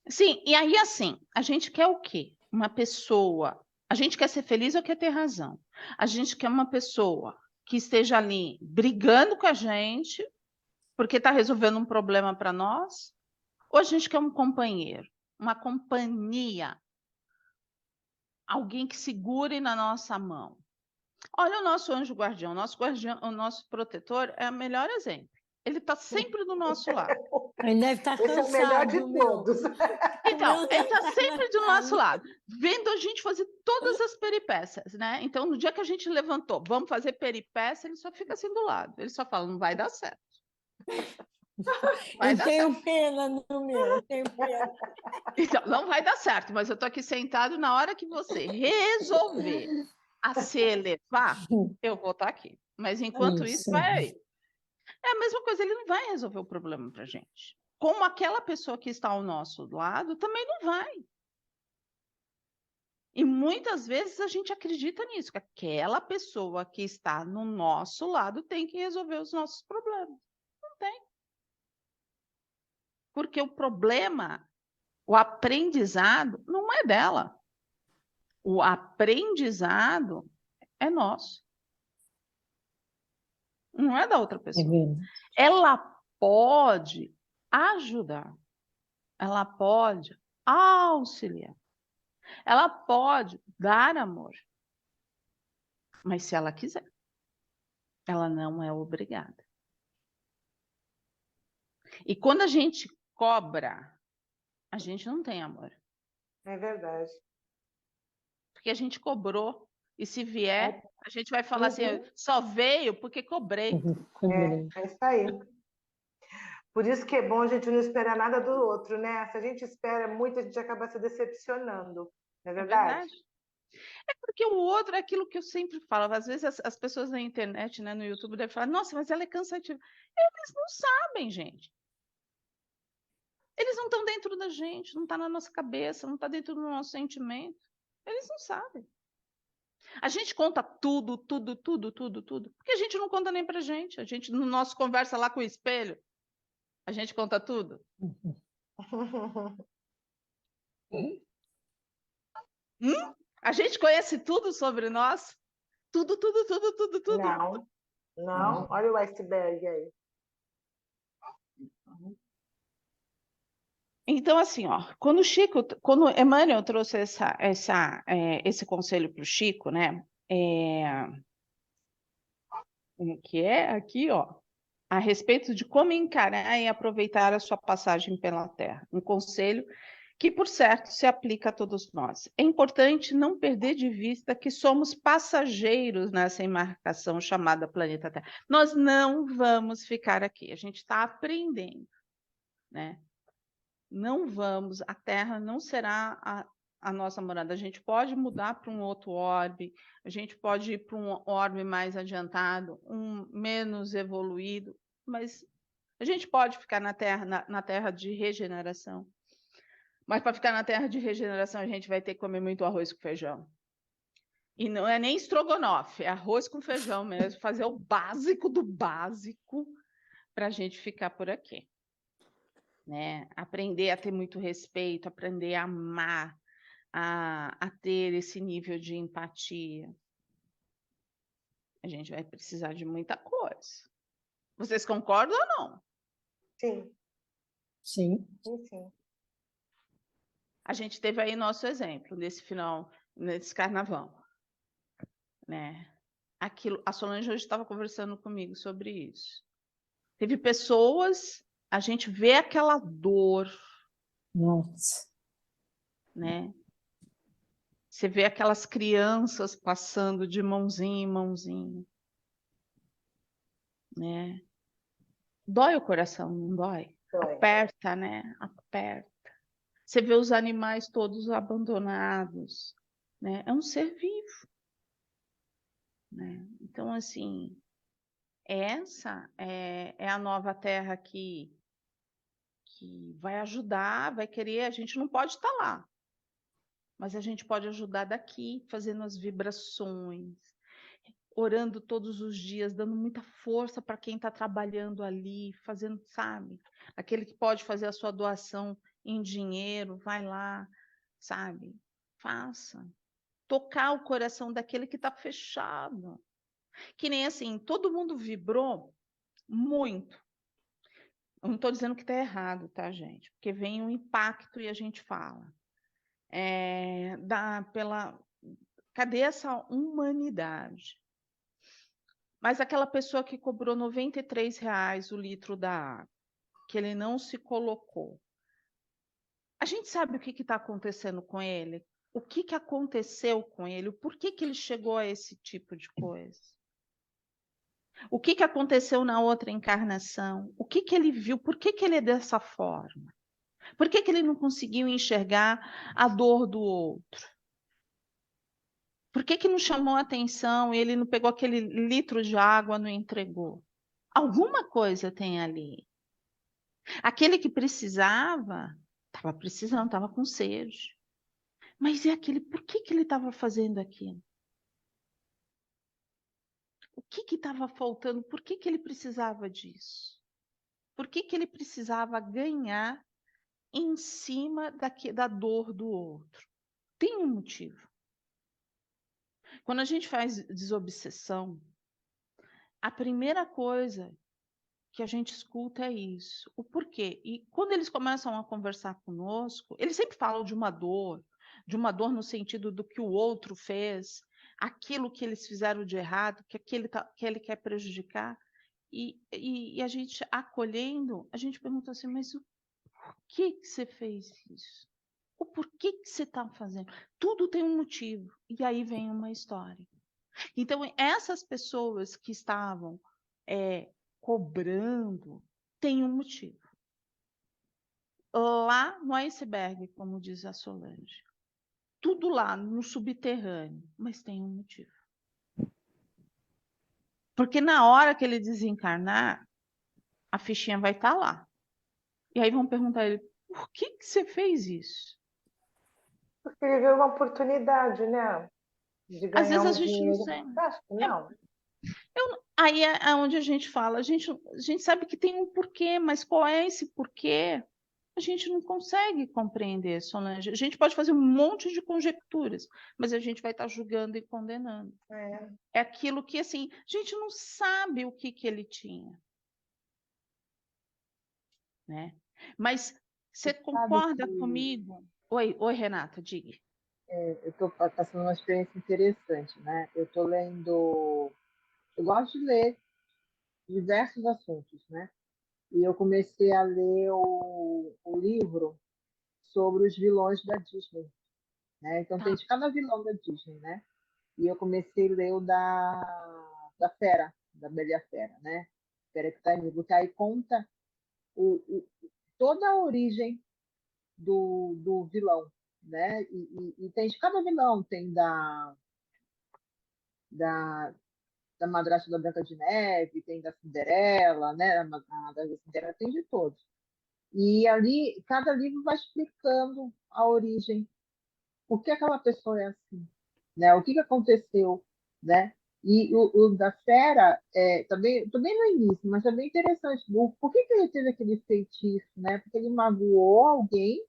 Sim, e aí assim, a gente quer o quê? Uma pessoa. A gente quer ser feliz ou quer ter razão? A gente quer uma pessoa que esteja ali brigando com a gente porque está resolvendo um problema para nós? Ou a gente quer um companheiro, uma companhia, alguém que segure na nossa mão? Olha o nosso anjo guardião, o nosso protetor é o melhor exemplo. Ele está sempre do nosso lado. ele deve estar Esse é o melhor de cansado, meu. todos. O Então, meu ele deve está estar sempre do nosso cansado. lado, vendo a gente fazer todas as peripécias, né? Então, no dia que a gente levantou, vamos fazer peripécia, ele só fica assim do lado. Ele só fala, não vai dar certo. Vai Eu dar certo. tenho pena do meu, eu tenho pena. Então, não vai dar certo, mas eu estou aqui sentado na hora que você resolver a se elevar, eu vou estar aqui. Mas enquanto isso, Isso. vai aí. É a mesma coisa, ele não vai resolver o problema para gente. Como aquela pessoa que está ao nosso lado também não vai. E muitas vezes a gente acredita nisso, que aquela pessoa que está no nosso lado tem que resolver os nossos problemas. Não tem. Porque o problema, o aprendizado, não é dela. O aprendizado é nosso. Não é da outra É pessoa. verdade. Ela pode ajudar. Ela pode auxiliar. Ela pode dar amor. Mas se ela quiser, ela não é obrigada. E quando a gente cobra, a gente não tem amor. É verdade. Porque a gente cobrou. E se vier, a gente vai falar assim, Uhum. só veio porque cobrei. É isso aí. Por isso que é bom a gente não esperar nada do outro, né? Se a gente espera muito, a gente acaba se decepcionando. Não é É verdade? verdade. É porque o outro é aquilo que eu sempre falo. Às vezes as pessoas na internet, né, no YouTube, devem falar, nossa, mas ela é cansativa. Eles não sabem, gente. Eles não estão dentro da gente, não está na nossa cabeça, não está dentro do nosso sentimento. Eles não sabem. A gente conta tudo, porque a gente não conta nem pra gente. A gente, no nosso conversa lá com o espelho, a gente conta tudo. A gente conhece tudo sobre nós? Tudo. Não, não. Olha o iceberg aí. Então, assim, ó, quando Emmanuel trouxe esse conselho para o Chico, né? Que é aqui, ó, a respeito de como encarar e aproveitar a sua passagem pela Terra. Um conselho que, por certo, se aplica a todos nós. É importante não perder de vista que somos passageiros nessa embarcação chamada planeta Terra. Nós não vamos ficar aqui, a gente está aprendendo, né? Não vamos, a Terra não será a nossa morada. A gente pode mudar para um outro orbe, a gente pode ir para um orbe mais adiantado, um menos evoluído, mas a gente pode ficar na Terra de regeneração. Mas para ficar na Terra de regeneração, a gente vai ter que comer muito arroz com feijão. E não é nem estrogonofe, é arroz com feijão mesmo, fazer o básico do básico para a gente ficar por aqui. Né? Aprender a ter muito respeito, aprender a amar, a ter esse nível de empatia. A gente vai precisar de muita coisa. Vocês concordam ou não? Sim. Sim. Sim. A gente teve aí nosso exemplo nesse carnaval, né? A Solange hoje estava conversando comigo sobre isso. Teve pessoas, a gente vê aquela dor, Nossa. né? Você vê aquelas crianças passando de mãozinha em mãozinha, né? Dói o coração, não dói? Dói. Aperta, né? Aperta. Você vê os animais todos abandonados, né? É um ser vivo, né? Então, assim, essa é a nova terra que vai ajudar, vai querer. A gente não pode estar lá, mas a gente pode ajudar daqui, fazendo as vibrações, orando todos os dias, dando muita força para quem está trabalhando ali, fazendo, sabe? Aquele que pode fazer a sua doação em dinheiro, vai lá, sabe? Faça. Tocar o coração daquele que está fechado. Que nem assim, todo mundo vibrou muito. Eu não estou dizendo que está errado, tá, gente? Porque vem um impacto e a gente fala. Cadê essa humanidade? Mas aquela pessoa que cobrou R$ 93 o litro da água, que ele não se colocou. A gente sabe o que está acontecendo com ele? O que aconteceu com ele? Por que ele chegou a esse tipo de coisa? O que aconteceu na outra encarnação? O que ele viu? Por que ele é dessa forma? Por que ele não conseguiu enxergar a dor do outro? Por que não chamou a atenção e ele não pegou aquele litro de água e não entregou? Alguma coisa tem ali. Aquele que precisava, estava precisando, estava com sede. Mas é aquele, por que ele estava fazendo aquilo? O que estava faltando? Por que ele precisava disso? Por que ele precisava ganhar em cima da dor do outro? Tem um motivo. Quando a gente faz desobsessão, a primeira coisa que a gente escuta é isso, o porquê. E quando eles começam a conversar conosco, eles sempre falam de uma dor no sentido do que o outro fez, aquilo que eles fizeram de errado, que ele quer prejudicar. E a gente acolhendo, a gente pergunta assim, mas o que você fez isso? O porquê que você está fazendo? Tudo tem um motivo. E aí vem uma história. Então, essas pessoas que estavam cobrando têm um motivo. Lá no iceberg, como diz a Solange. Tudo lá no subterrâneo, mas tem um motivo. Porque na hora que ele desencarnar, a fichinha vai estar lá. E aí vão perguntar a ele, Por que que você fez isso? Porque ele viu uma oportunidade, né? De Às ganhar vezes a um gente não dinheiro. sabe. Você acha que não? Aí é onde a gente fala, a gente sabe que tem um porquê, mas qual é esse porquê? A gente não consegue compreender, Solange. A gente pode fazer um monte de conjecturas, mas a gente vai estar julgando e condenando. É. É aquilo que, assim, a gente não sabe o que ele tinha, né? Mas você Sabe concorda que comigo? Oi, Renata, diga. eu estou passando uma experiência interessante, né? Eu estou lendo, eu gosto de ler diversos assuntos, né? E eu comecei a ler o livro sobre os vilões da Disney, né? Então tem Tá. de cada vilão da Disney, né? E eu comecei a ler o da Fera, da Bela e a Fera, né? Fera que tá aí, porque aí conta toda a origem do vilão, né? E tem de cada vilão, tem da, da madrasta da Branca de Neve, tem da Cinderela, né? A da Cinderela tem de todos. E ali, cada livro vai explicando a origem, por que aquela pessoa é assim, né? O que aconteceu, né? E o da Fera, também no início, mas é bem interessante. Por que ele teve aquele feitiço, né? Porque ele magoou alguém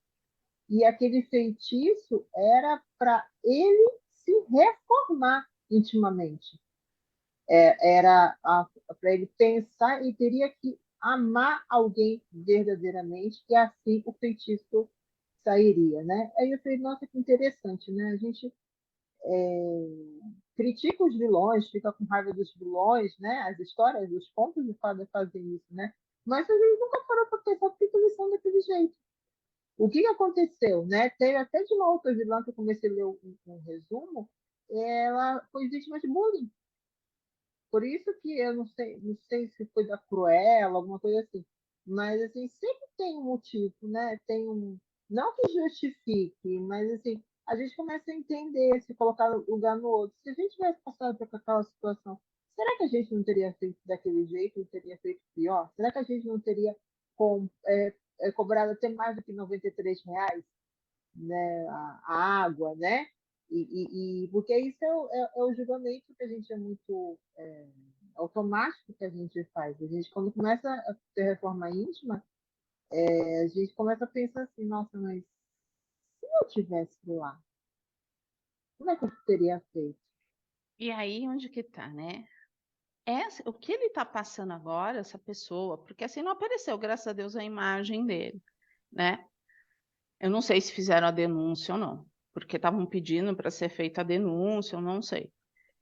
e aquele feitiço era para ele se reformar intimamente. Era para ele pensar e teria que amar alguém verdadeiramente, e assim o feitiço sairia, né? Aí eu falei, nossa, que interessante, né? A gente critica os vilões, fica com raiva dos vilões, né? As histórias, os contos de fada fazem isso, né? Mas a gente nunca parou para pensar por que eles são daquele jeito. O que aconteceu, né? Teve até de uma outra vilã que eu comecei a ler um resumo, ela foi vítima de bullying. Por isso que eu não sei se foi da Cruella, alguma coisa assim. Mas assim, sempre tem um motivo, né? Não que justifique, mas assim, a gente começa a entender, se colocar no lugar no outro. Se a gente tivesse passado por aquela situação, será que a gente não teria feito daquele jeito, não teria feito pior? Será que a gente não teria cobrado até mais do que R$ 93, né, a água, né? Porque isso é o julgamento que a gente é muito automático que a gente faz. A gente, quando começa a ter reforma íntima, a gente começa a pensar assim, nossa, mas se eu tivesse lá, como é que eu teria feito? E aí, onde que tá, né? O que ele está passando agora, essa pessoa, porque assim não apareceu, graças a Deus, a imagem dele, né? Eu não sei se fizeram a denúncia ou não, porque estavam pedindo para ser feita a denúncia, eu não sei.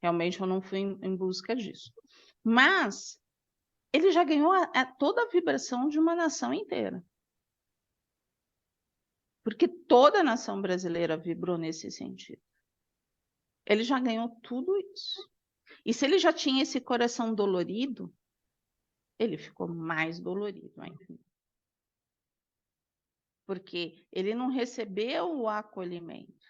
Realmente eu não fui em busca disso. Mas ele já ganhou toda a vibração de uma nação inteira. Porque toda a nação brasileira vibrou nesse sentido. Ele já ganhou tudo isso. E se ele já tinha esse coração dolorido, ele ficou mais dolorido ainda. Porque ele não recebeu o acolhimento.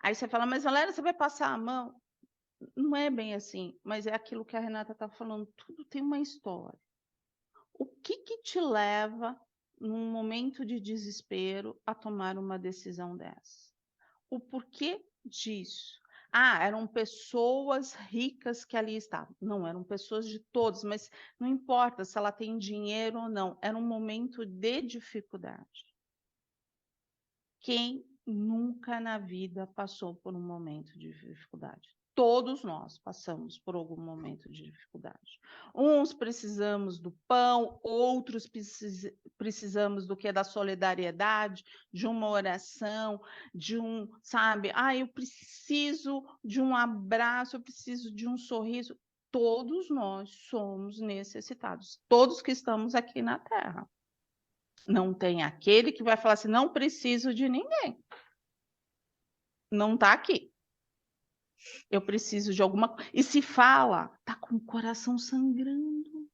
Aí você fala, mas Valéria, você vai passar a mão? Não é bem assim, mas é aquilo que a Renata está falando, tudo tem uma história. O que que te leva, num momento de desespero, a tomar uma decisão dessa? O porquê disso? Ah, eram pessoas ricas que ali estavam. Não, eram pessoas de todos, mas não importa se ela tem dinheiro ou não, era um momento de dificuldade. Quem nunca na vida passou por um momento de dificuldade? Todos nós passamos por algum momento de dificuldade. Uns precisamos do pão, outros precisamos do que? Da solidariedade, de uma oração, sabe? Ah, eu preciso de um abraço, eu preciso de um sorriso. Todos nós somos necessitados, todos que estamos aqui na Terra. Não tem aquele que vai falar assim, não preciso de ninguém. Não está aqui. Eu preciso de alguma coisa. E se fala, está com o coração sangrando.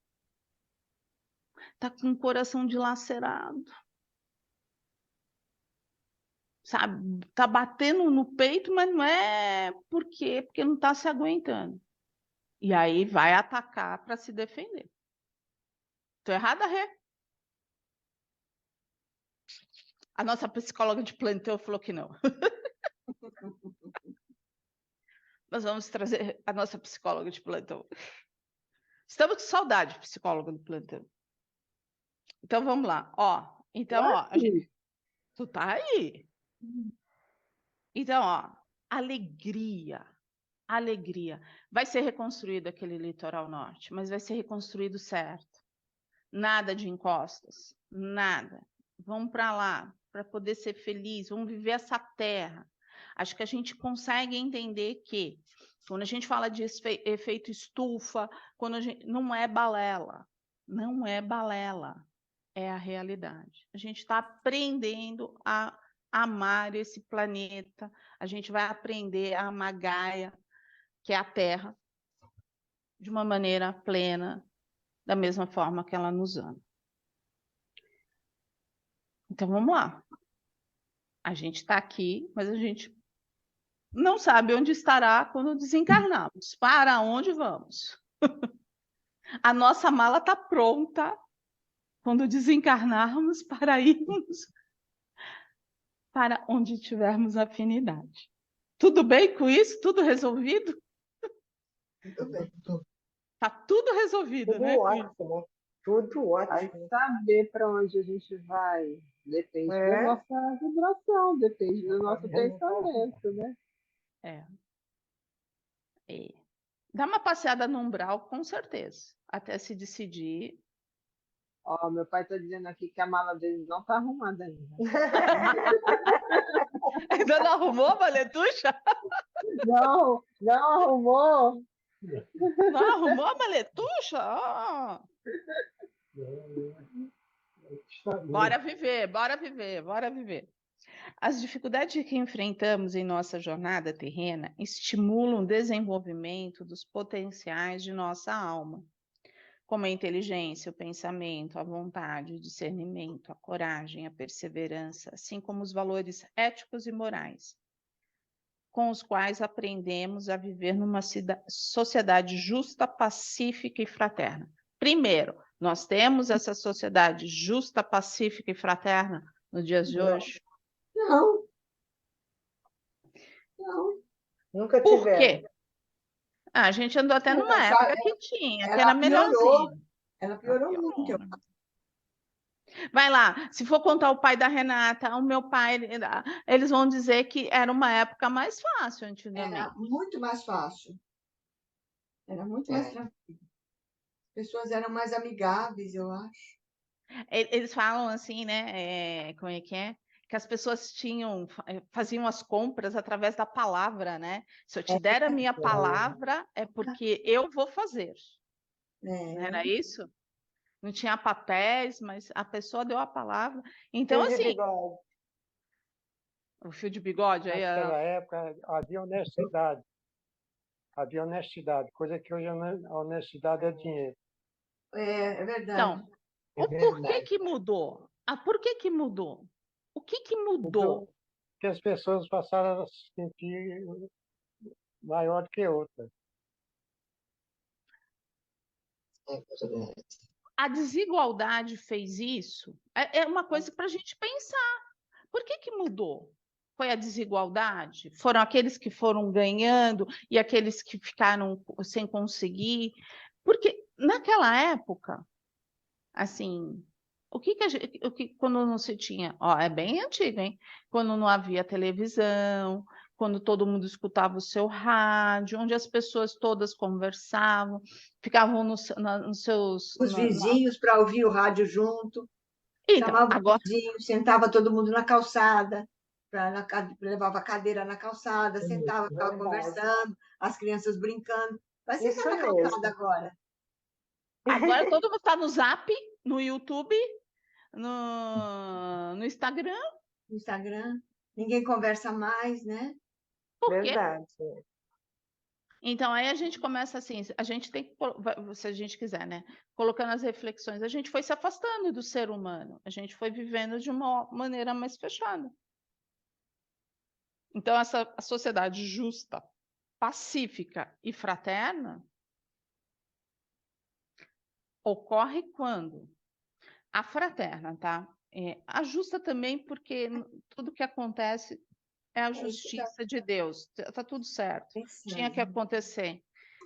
Está com o coração dilacerado. Sabe? Está batendo no peito, mas não é por quê? Porque não está se aguentando. E aí vai atacar para se defender. Estou errada, Rê? A nossa psicóloga de plantão falou que não. Nós vamos trazer a nossa psicóloga de plantão. Estamos com saudade, psicóloga do plantão. Então, vamos lá. Então, tu tá aí. Então, alegria. Vai ser reconstruído aquele litoral norte, mas vai ser reconstruído certo. Nada de encostas, nada. Vamos para lá, para poder ser feliz, vamos viver essa terra. Acho que a gente consegue entender que, quando a gente fala de efeito estufa, não é balela, é a realidade. A gente está aprendendo a amar esse planeta, a gente vai aprender a amar Gaia, que é a Terra, de uma maneira plena, da mesma forma que ela nos ama. Então, vamos lá. A gente está aqui, mas a gente não sabe onde estará quando desencarnarmos. Para onde vamos? A nossa mala está pronta quando desencarnarmos para irmos para onde tivermos afinidade. Tudo bem com isso? Tudo resolvido? Tudo bem. Está tudo resolvido, Tudo né? ótimo. Tudo Aí ótimo. saber para onde a gente vai depende da nossa vibração, depende do nosso pensamento, né? Dá uma passeada no umbral, com certeza, até se decidir. Ó, meu pai está dizendo aqui que a mala dele não está arrumada ainda. Ainda não arrumou, Maletuxa? Não arrumou. Não arrumou a Maletuxa? Bora viver. As dificuldades que enfrentamos em nossa jornada terrena estimulam o desenvolvimento dos potenciais de nossa alma, como a inteligência, o pensamento, a vontade, o discernimento, a coragem, a perseverança, assim como os valores éticos e morais, com os quais aprendemos a viver numa sociedade justa, pacífica e fraterna. Primeiro, nós temos essa sociedade justa, pacífica e fraterna nos dias de hoje? Não. Nunca Por tivemos. quê? A gente andou até numa Ela época que tinha, que ela era piorou. melhorzinho. Ela piorou muito. eu Vai lá, se for contar o pai da Renata, o meu pai, eles vão dizer que era uma época mais fácil Era antigamente. muito mais fácil. Era muito mais tranquilo. As pessoas eram mais amigáveis, eu acho. Eles falam assim, né? Como é? Que as pessoas faziam as compras através da palavra, né? Se eu te der a minha palavra, é porque eu vou fazer. Não era isso? Não tinha papéis, mas a pessoa deu a palavra. Então, Fio de assim, bigode. o fio de bigode aí. Naquela época havia honestidade. Coisa que hoje a honestidade é dinheiro. É verdade. Então, o porquê que mudou? Por que mudou? O que mudou? Porque as pessoas passaram a se sentir maior do que outras. A desigualdade fez isso? É uma coisa para a gente pensar. Por que mudou? Foi a desigualdade? Foram aqueles que foram ganhando e aqueles que ficaram sem conseguir? Porque naquela época, assim, quando não se tinha, é bem antigo, hein? Quando não havia televisão, quando todo mundo escutava o seu rádio, onde as pessoas todas conversavam, ficavam nos seus. Os vizinhos para ouvir o rádio junto. Então, Chamava agora. o vizinho, sentava todo mundo na calçada, levava a cadeira na calçada, sentava, ficava conversando, as crianças brincando. Vai sentar Isso na calçada mesmo. agora. Agora todo mundo está no Zap, no YouTube, no Instagram. No Instagram. Ninguém conversa mais, né? Por quê? Verdade. Então, aí a gente começa assim, a gente tem que, se a gente quiser, né? Colocando as reflexões, a gente foi se afastando do ser humano, a gente foi vivendo de uma maneira mais fechada. Então, a sociedade justa, pacífica e fraterna ocorre quando a fraterna, tá? Ajusta também, porque tudo que acontece é a É isso que eu estava justiça de Deus. Tá tudo certo. Tinha que pensando. acontecer,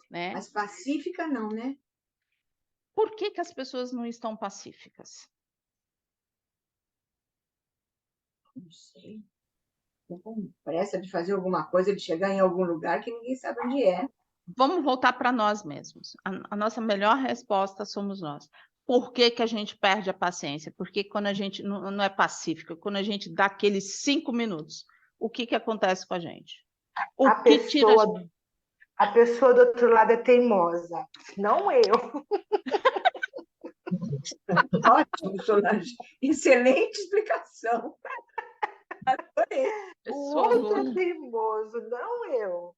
né? Mas pacífica não, né? Por que que as pessoas não estão pacíficas? Não sei. Tô com pressa de fazer alguma coisa, de chegar em algum lugar que ninguém sabe onde é. Vamos voltar para nós mesmos. A nossa melhor resposta somos nós. Por que que a gente perde a paciência? Porque quando a gente não é pacífica, quando a gente dá aqueles 5 minutos, o que que acontece com a gente? O A que tira a pessoa, gente? a pessoa do outro lado é teimosa, não eu. Ótimo, Solange. Excelente explicação. Adorei. Eu O sou outro louca. é teimoso, não eu.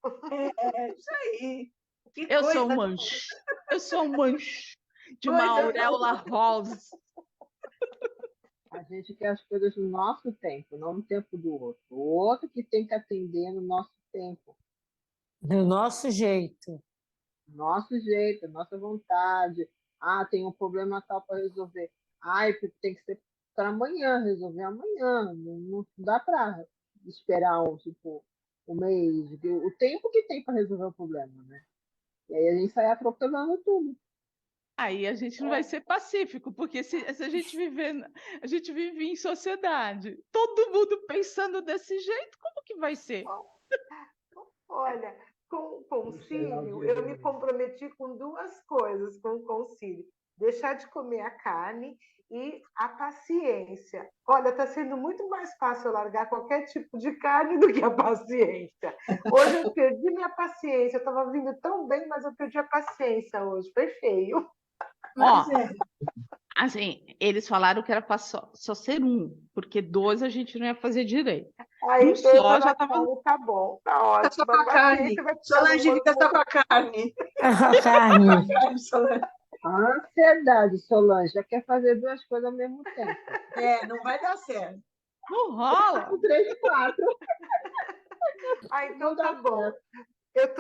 É isso aí. Que Eu sou coisa, um anjo. Eu sou um anjo de uma coisa auréola rosa. A gente quer as coisas no nosso tempo, não no tempo do outro. O outro que tem que atender no nosso tempo, Do nosso jeito. nosso jeito, nossa vontade. Ah, tem um problema tal para resolver. Ah, tem que ser para amanhã, resolver amanhã. Não dá para esperar um mês, o tempo que tem para resolver o problema, né? E aí a gente sai atropelando tudo. Aí a gente não vai ser pacífico, porque se a gente vive em sociedade, todo mundo pensando desse jeito, como que vai ser? Olha, com o concílio, eu me comprometi com duas coisas com o concílio: deixar de comer a carne e a paciência. Olha, está sendo muito mais fácil eu largar qualquer tipo de carne do que a paciência. Hoje eu perdi minha paciência, eu estava vindo tão bem, mas eu perdi a paciência hoje, foi feio. mas Ó, assim, eles falaram que era para só ser um, porque 2 a gente não ia fazer direito. Aí, Um então, só já estava. tá bom, tá fica ótimo. só com a A carne. paciência vai ficar Solange, no fica só com a carne. A carne. Carne, Solange. A ansiedade, Solange, já quer fazer duas coisas ao mesmo tempo. Não vai dar certo. Não rola. O 3, 4. Ah, então tá bom. Eu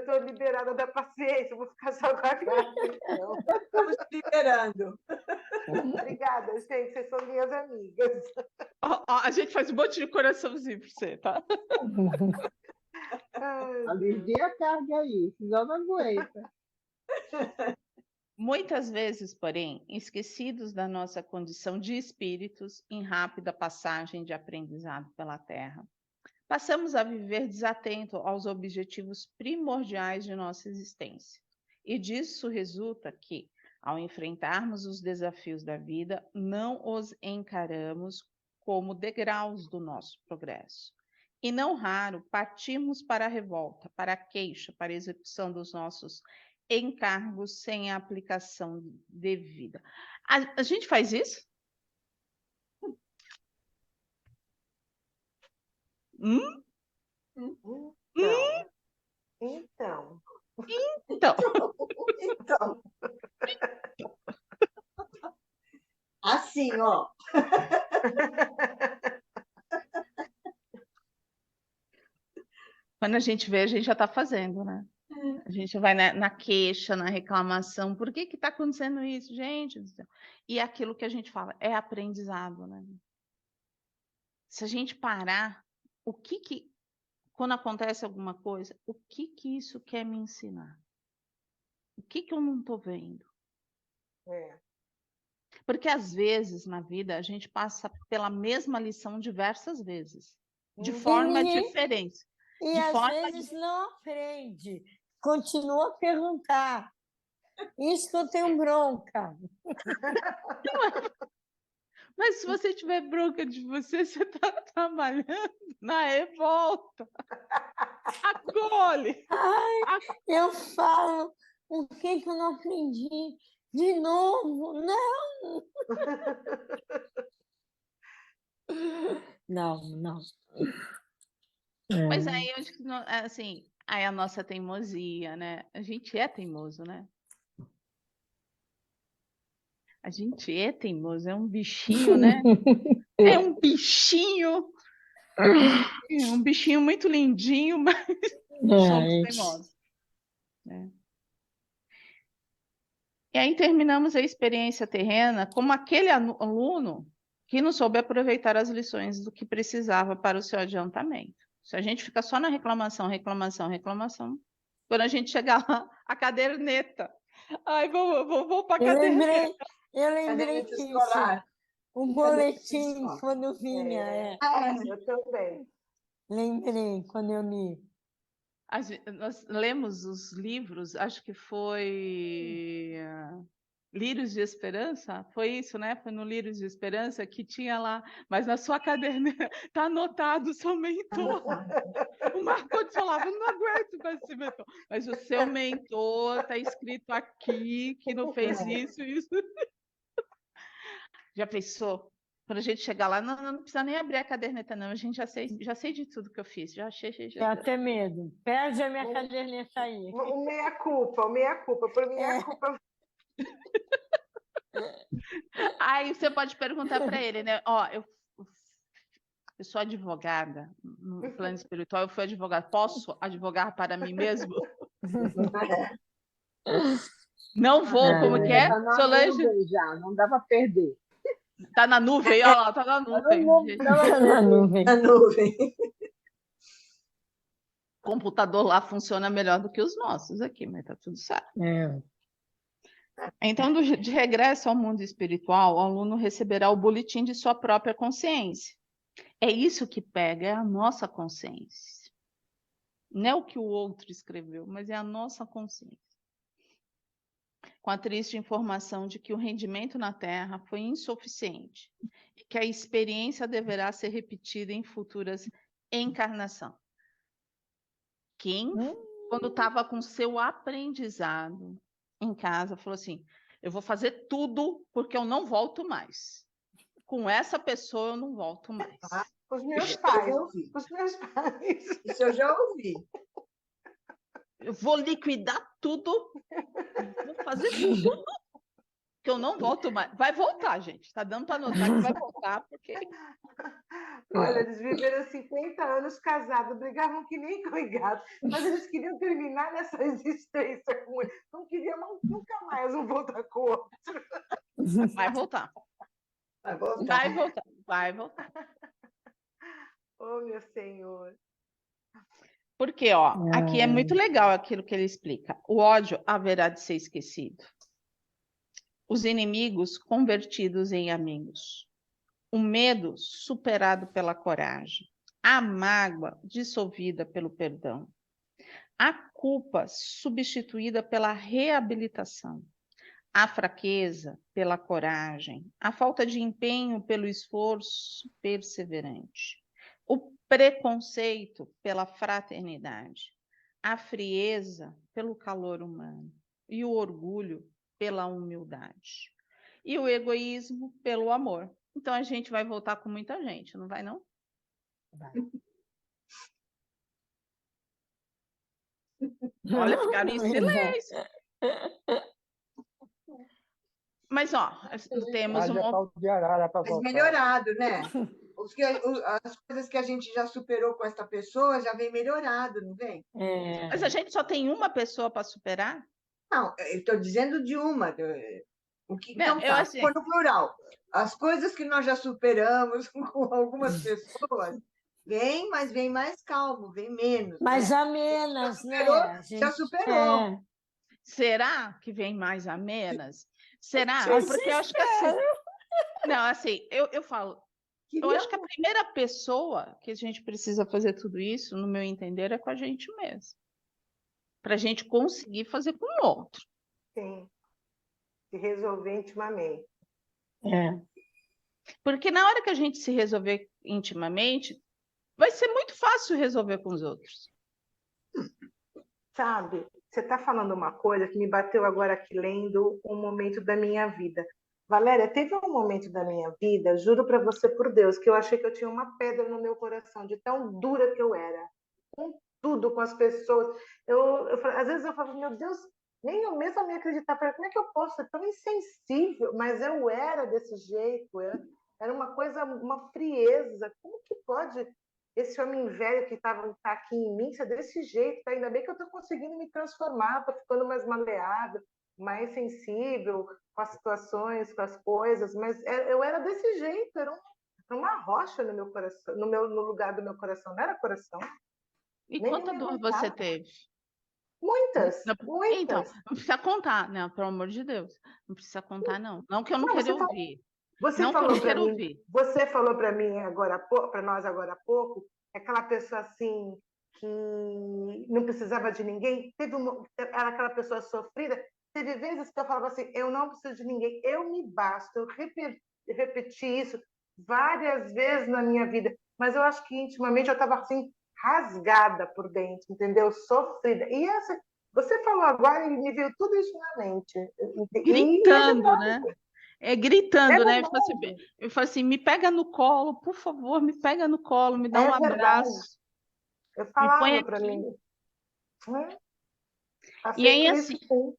tô liberada da paciência, vou ficar só com a carne, então. Estamos te liberando. Obrigada, gente, vocês são minhas amigas. Ó, a gente faz um monte de coraçãozinho para você, tá? Ai, Alivia a carga aí, senão não aguenta. Muitas vezes, porém, esquecidos da nossa condição de espíritos em rápida passagem de aprendizado pela Terra, passamos a viver desatento aos objetivos primordiais de nossa existência. E disso resulta que, ao enfrentarmos os desafios da vida, não os encaramos como degraus do nosso progresso. E não raro, partimos para a revolta, para a queixa, para a execução dos nossos encargos sem a aplicação devida. A gente faz isso? Então, Então, Então, assim, ó. quando a gente vê, a gente já está fazendo, né? A gente vai na queixa, na reclamação. Por que está acontecendo isso, gente do céu? E aquilo que a gente fala é aprendizado, né? Se a gente parar, quando acontece alguma coisa, o que isso quer me ensinar? O que eu não estou vendo? é. Porque às vezes na vida a gente passa pela mesma lição diversas vezes, de forma ninguém- diferente. E De às forma vezes não aprende. Continua a perguntar. Isso que eu tenho bronca. Mas se você tiver bronca de você, você está trabalhando na revolta. Acolhe. Eu falo, o que eu não aprendi? De novo, não. Não. Mas aí, eu acho que, assim, aí a nossa teimosia, né? A gente é teimoso, né? A gente é teimoso, é um bichinho, né? É um bichinho. Um bichinho muito lindinho, mas somos teimosos. Né? E aí terminamos a experiência terrena como aquele aluno que não soube aproveitar as lições do que precisava para o seu adiantamento. Se a gente fica só na reclamação, reclamação, reclamação, quando a gente chegar lá, a caderneta. Ai, vou para a Eu caderneta. lembrei Caderneta disso. escolar. O Caderneta boletim, escolar. quando vinha, Eu também. lembrei quando eu li. Nós lemos os livros, acho que foi Lírios de Esperança, foi isso, né? Foi no Lírios de Esperança que tinha lá, mas na sua caderneta está anotado o seu mentor. O Marcondes falava, não aguento mais esse mentor. Mas o seu mentor está escrito aqui, que não fez isso, isso. Já pensou? Quando a gente chegar lá, não precisa nem abrir a caderneta, não. A gente já sei de tudo que eu fiz. Já achei. Tenho até medo. Perde a minha caderneta aí. O meia-culpa. Por mim, a culpa. Aí você pode perguntar para ele, né? Ó, eu sou advogada no plano espiritual, eu fui advogada. Posso advogar para mim mesmo? Não vou, como que é? Tá na Solange, nuvem já, não dá para perder. tá na nuvem, olha lá, tá na nuvem. Na nuvem. A nuvem. O computador lá funciona melhor do que os nossos aqui, mas tá tudo certo. Então, de regresso ao mundo espiritual, o aluno receberá o boletim de sua própria consciência. É isso que pega, é a nossa consciência. Não é o que o outro escreveu, mas é a nossa consciência. Com a triste informação de que o rendimento na Terra foi insuficiente e que a experiência deverá ser repetida em futuras encarnações. Quem, quando estava com seu aprendizado em casa, falou assim, eu vou fazer tudo porque eu não volto mais. Com essa pessoa eu não volto mais. Os meus pais. Isso eu já ouvi. Eu vou liquidar tudo, vou fazer tudo, que eu não volto mais. Vai voltar, gente. Está dando para notar que vai voltar, porque... Olha, eles viveram 50 anos casados, brigavam que nem coigados, mas eles queriam terminar nessa existência com ele. Não queriam nunca mais um voltar com o outro. Vai voltar. Vai voltar. Vai voltar. Vai voltar. Oh, meu Senhor. Porque, ó, aqui é muito legal aquilo que ele explica. O ódio haverá de ser esquecido. Os inimigos convertidos em amigos. O medo superado pela coragem. A mágoa dissolvida pelo perdão. A culpa substituída pela reabilitação. A fraqueza pela coragem. A falta de empenho pelo esforço perseverante. O preconceito pela fraternidade, a frieza pelo calor humano e o orgulho pela humildade e o egoísmo pelo amor. Então a gente vai voltar com muita gente, não vai não? Vai. Olha, ficaram em silêncio. Mas ó, temos Haja pau de arara para Mas voltar. melhorado, né? As coisas que a gente já superou com essa pessoa já vem melhorado, não vem? Mas a gente só tem uma pessoa para superar? Não, eu estou dizendo de uma. O que Não, então eu tá, assim- pôr no plural. As coisas que nós já superamos com algumas pessoas, vem, mas vem mais calmo, vem menos. Mais né? amenas, né? Superou, A gente- já superou. Será que vem mais amenas? Será? Sim. Porque eu acho que assim. Não, assim, eu falo. Eu acho que a primeira pessoa que a gente precisa fazer tudo isso, no meu entender, é com a gente mesmo. Para a gente conseguir fazer com o outro. Sim. Se resolver intimamente. Porque na hora que a gente se resolver intimamente, vai ser muito fácil resolver com os outros. Sabe, você está falando uma coisa que me bateu agora aqui lendo um momento da minha vida. Valéria, teve um momento da minha vida, juro para você por Deus, que eu achei que eu tinha uma pedra no meu coração, de tão dura que eu era. Com tudo, com as pessoas. Às vezes eu falo, meu Deus, nem eu mesma me acreditar. Como é que eu posso ser tão insensível? Mas eu era desse jeito. Era uma coisa, uma frieza. Como que pode esse homem velho que tá aqui em mim ser desse jeito? Tá? Ainda bem que eu estou conseguindo me transformar, estou ficando mais maleável, mais sensível, com as situações, com as coisas, mas eu era desse jeito, era uma rocha no meu coração, no lugar do meu coração, não era coração, E nem quanta me dor você aguentava. teve? Muitas, Então, muitas. não precisa contar, né? Pelo amor de Deus. Não precisa contar, não. Não que eu não Não, queira ouvir. você Não que eu falou não para queira mim, ouvir. você falou para mim agora, para nós agora há pouco, aquela pessoa assim que não precisava de ninguém, era aquela pessoa sofrida. Teve vezes que eu falava assim, eu não preciso de ninguém, eu me basto. Eu repeti isso várias vezes na minha vida, mas eu acho que intimamente eu estava assim rasgada por dentro, entendeu? Sofrida. E você falou agora e me veio tudo isso na mente. E é Gritando, verdade. né? É Gritando, né? verdade. Eu falo assim, me pega no colo, por favor, me pega no colo, me dá um É verdade. abraço, Eu me põe falava para aqui. mim, né? E Passei aí, por assim, isso, sim.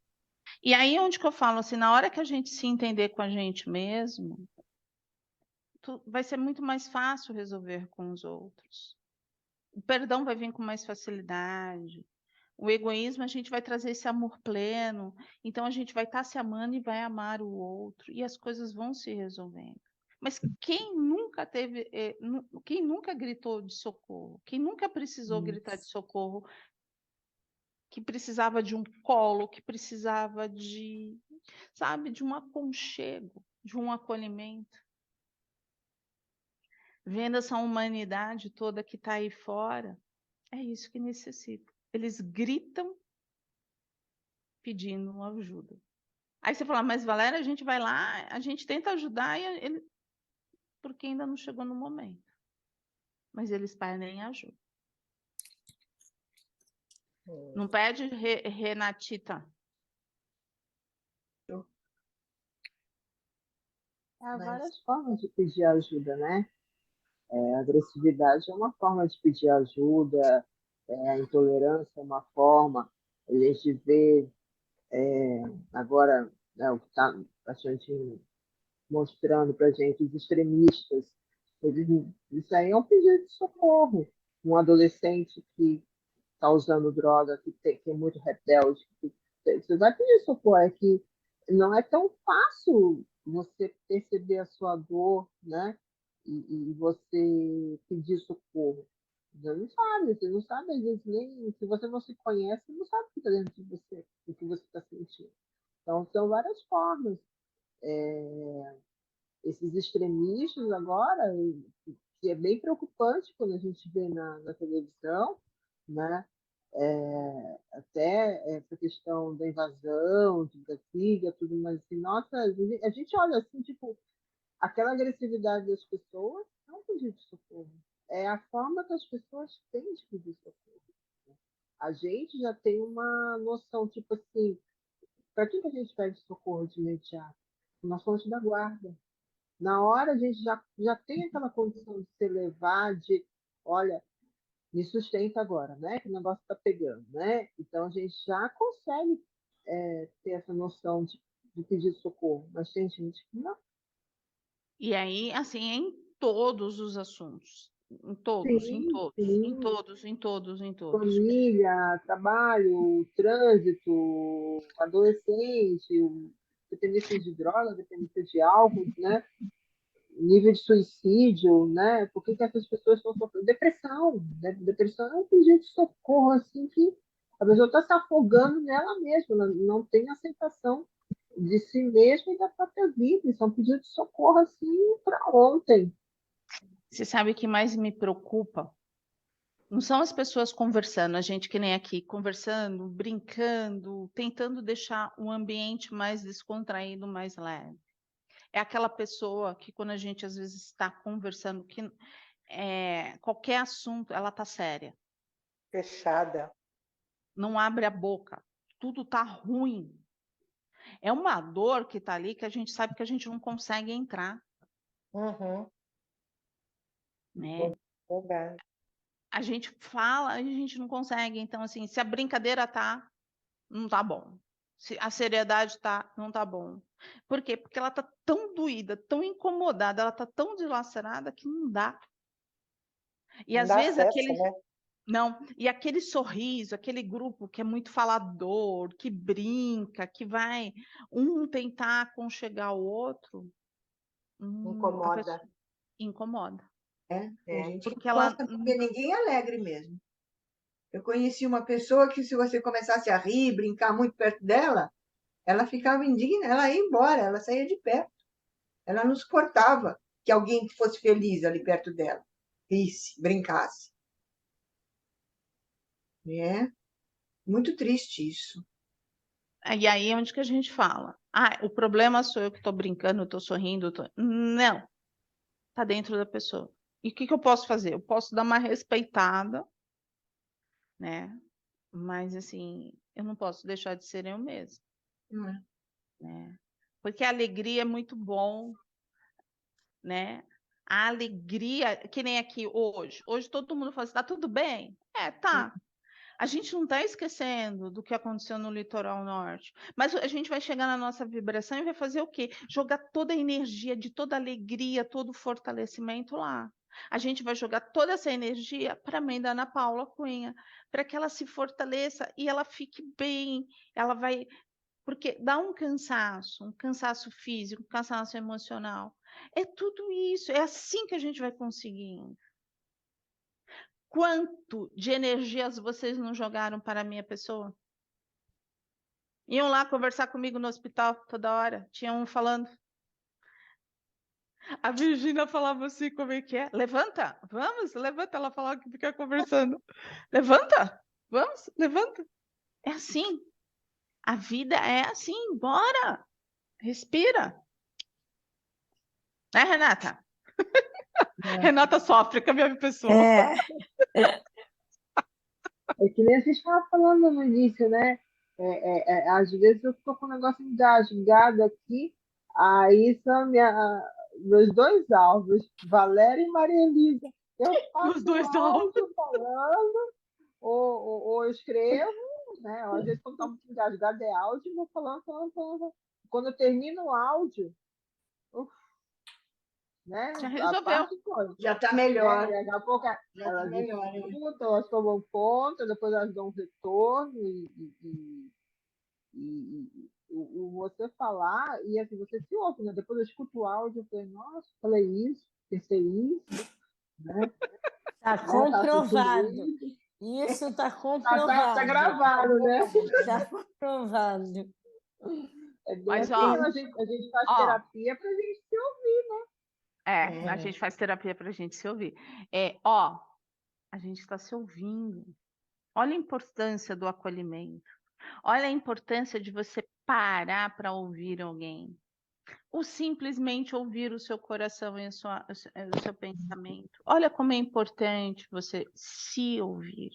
e aí onde que eu falo assim, na hora que a gente se entender com a gente mesmo, vai ser muito mais fácil resolver com os outros. O perdão vai vir com mais facilidade. O egoísmo, a gente vai trazer esse amor pleno. Então, a gente vai estar se amando e vai amar o outro. E as coisas vão se resolvendo. Mas quem nunca teve, quem nunca gritou de socorro? Quem nunca precisou gritar de socorro? Que precisava de um colo, que precisava de, sabe, de um aconchego, de um acolhimento. Vendo essa humanidade toda que está aí fora, é isso que necessita. Eles gritam pedindo ajuda. Aí você fala, mas Valéria, a gente vai lá, a gente tenta ajudar, porque ainda não chegou no momento. Mas eles pedem ajuda. Não pede, Renatita? Há várias formas de pedir ajuda, né? A agressividade é uma forma de pedir ajuda, a intolerância é uma forma. A gente vê agora, né, o que está bastante mostrando para a gente, os extremistas. Isso aí é um pedido de socorro. Um adolescente que está usando droga, que é muito rebelde, você vai pedir socorro. É que não é tão fácil você perceber a sua dor, né? E você pedir socorro. Você não sabe, às vezes, nem se você não se conhece, você não sabe o que está dentro de você, o que você está sentindo. Então, são várias formas. Esses extremistas agora, que é bem preocupante quando a gente vê na televisão, né? Até essa questão da invasão, da Síria, tudo mais assim, nossa, a gente olha assim, tipo, aquela agressividade das pessoas não é um pedido de socorro. É a forma que as pessoas têm de pedir socorro. A gente já tem uma noção, tipo assim, para que a gente pede socorro de imediato? Nós somos da guarda. Na hora a gente já tem aquela condição de se elevar, de, olha, me sustenta agora, né? Que o negócio está pegando, né? Então a gente já consegue ter essa noção de pedir socorro, mas tem gente que não. E aí, assim, em todos os assuntos. Em todos, em Sim, todos, em sim. todos, em todos, em todos. Família, trabalho, trânsito, adolescente, dependência de droga, dependência de álcool, né? Nível de suicídio, né? Por que essas pessoas estão sofrendo? Depressão, né? Depressão é um pedido de socorro, assim, que a pessoa está se afogando nela mesma, não tem aceitação de si mesma e da própria vida. Isso é um pedido de socorro, assim, para ontem. Você sabe o que mais me preocupa? Não são as pessoas conversando, a gente que nem aqui, conversando, brincando, tentando deixar o ambiente mais descontraído, mais leve. É aquela pessoa que quando a gente às vezes está conversando, que qualquer assunto, ela está séria. Fechada. Não abre a boca. Tudo está ruim. É uma dor que está ali que a gente sabe que a gente não consegue entrar, Uhum. né? Verdade. A gente fala, a gente não consegue. Então, assim, se a brincadeira tá, não tá bom. Se a seriedade tá, não tá bom. Por quê? Porque ela tá tão doída, tão incomodada, ela tá tão dilacerada que não dá. E Não às dá vezes acesso, né? Não, e aquele sorriso, aquele grupo que é muito falador, que brinca, que vai um tentar aconchegar o outro, a Incomoda. pessoa incomoda. Tem gente que Porque não ela gosta porque ninguém é alegre mesmo. Eu conheci uma pessoa que, se você começasse a rir, brincar muito perto dela, ela ficava indignada, ela ia embora, ela saía de perto. Ela não suportava que alguém fosse feliz ali perto dela, risse, brincasse. É muito triste isso. E aí é onde que a gente fala, o problema sou eu que estou brincando, estou sorrindo, não, está dentro da pessoa. E o que que eu posso fazer? Eu posso dar uma respeitada, né? Mas assim, eu não posso deixar de ser eu mesma, Não é? né? Porque a alegria é muito bom, né? A alegria, que nem aqui hoje. Hoje todo mundo fala assim, tá tudo bem? Tá. A gente não está esquecendo do que aconteceu no litoral norte, mas a gente vai chegar na nossa vibração e vai fazer o quê? Jogar toda a energia, de toda a alegria, todo o fortalecimento lá. A gente vai jogar toda essa energia para a mãe da Ana Paula Cunha, para que ela se fortaleça e ela fique bem. Ela vai. Porque dá um cansaço físico, um cansaço emocional. É tudo isso, é assim que a gente vai conseguindo. Quanto de energias vocês não jogaram para a minha pessoa? Iam lá conversar comigo no hospital toda hora. Tinha um falando. A Virgínia falava assim, como é que é? Levanta, vamos, levanta. Ela falava que fica conversando. Levanta, vamos, levanta. É assim. A vida é assim, bora. Respira. Né, Renata? Renata sofre com a minha pessoa. É que nem a gente estava falando no início, né? Às vezes eu fico com um negócio engasgado aqui, aí são meus dois alvos, Valéria e Maria Elisa. Eu faço Os dois áudio falando, ou eu escrevo, né? Às vezes, quando está muito engasgado, é áudio, vou falando. Quando eu termino o áudio, né? Já A resolveu. parte foi. Já está melhor. Daqui a pouco Já está elas melhor. escutam, elas tomam conta, depois elas dão um retorno você falar, e assim, você se ouve, né? Depois eu escuto o áudio, eu falei, nossa, falei isso, pensei isso, né? Está comprovado. Isso está comprovado. Tá gravado, né? Está comprovado. É bem Mas, assim, ó, a gente faz terapia para a gente se ouvir, né? a gente faz terapia para a gente se ouvir. A gente está se ouvindo. Olha a importância do acolhimento. Olha a importância de você parar para ouvir alguém. Ou simplesmente ouvir o seu coração e o seu pensamento. Olha como é importante você se ouvir.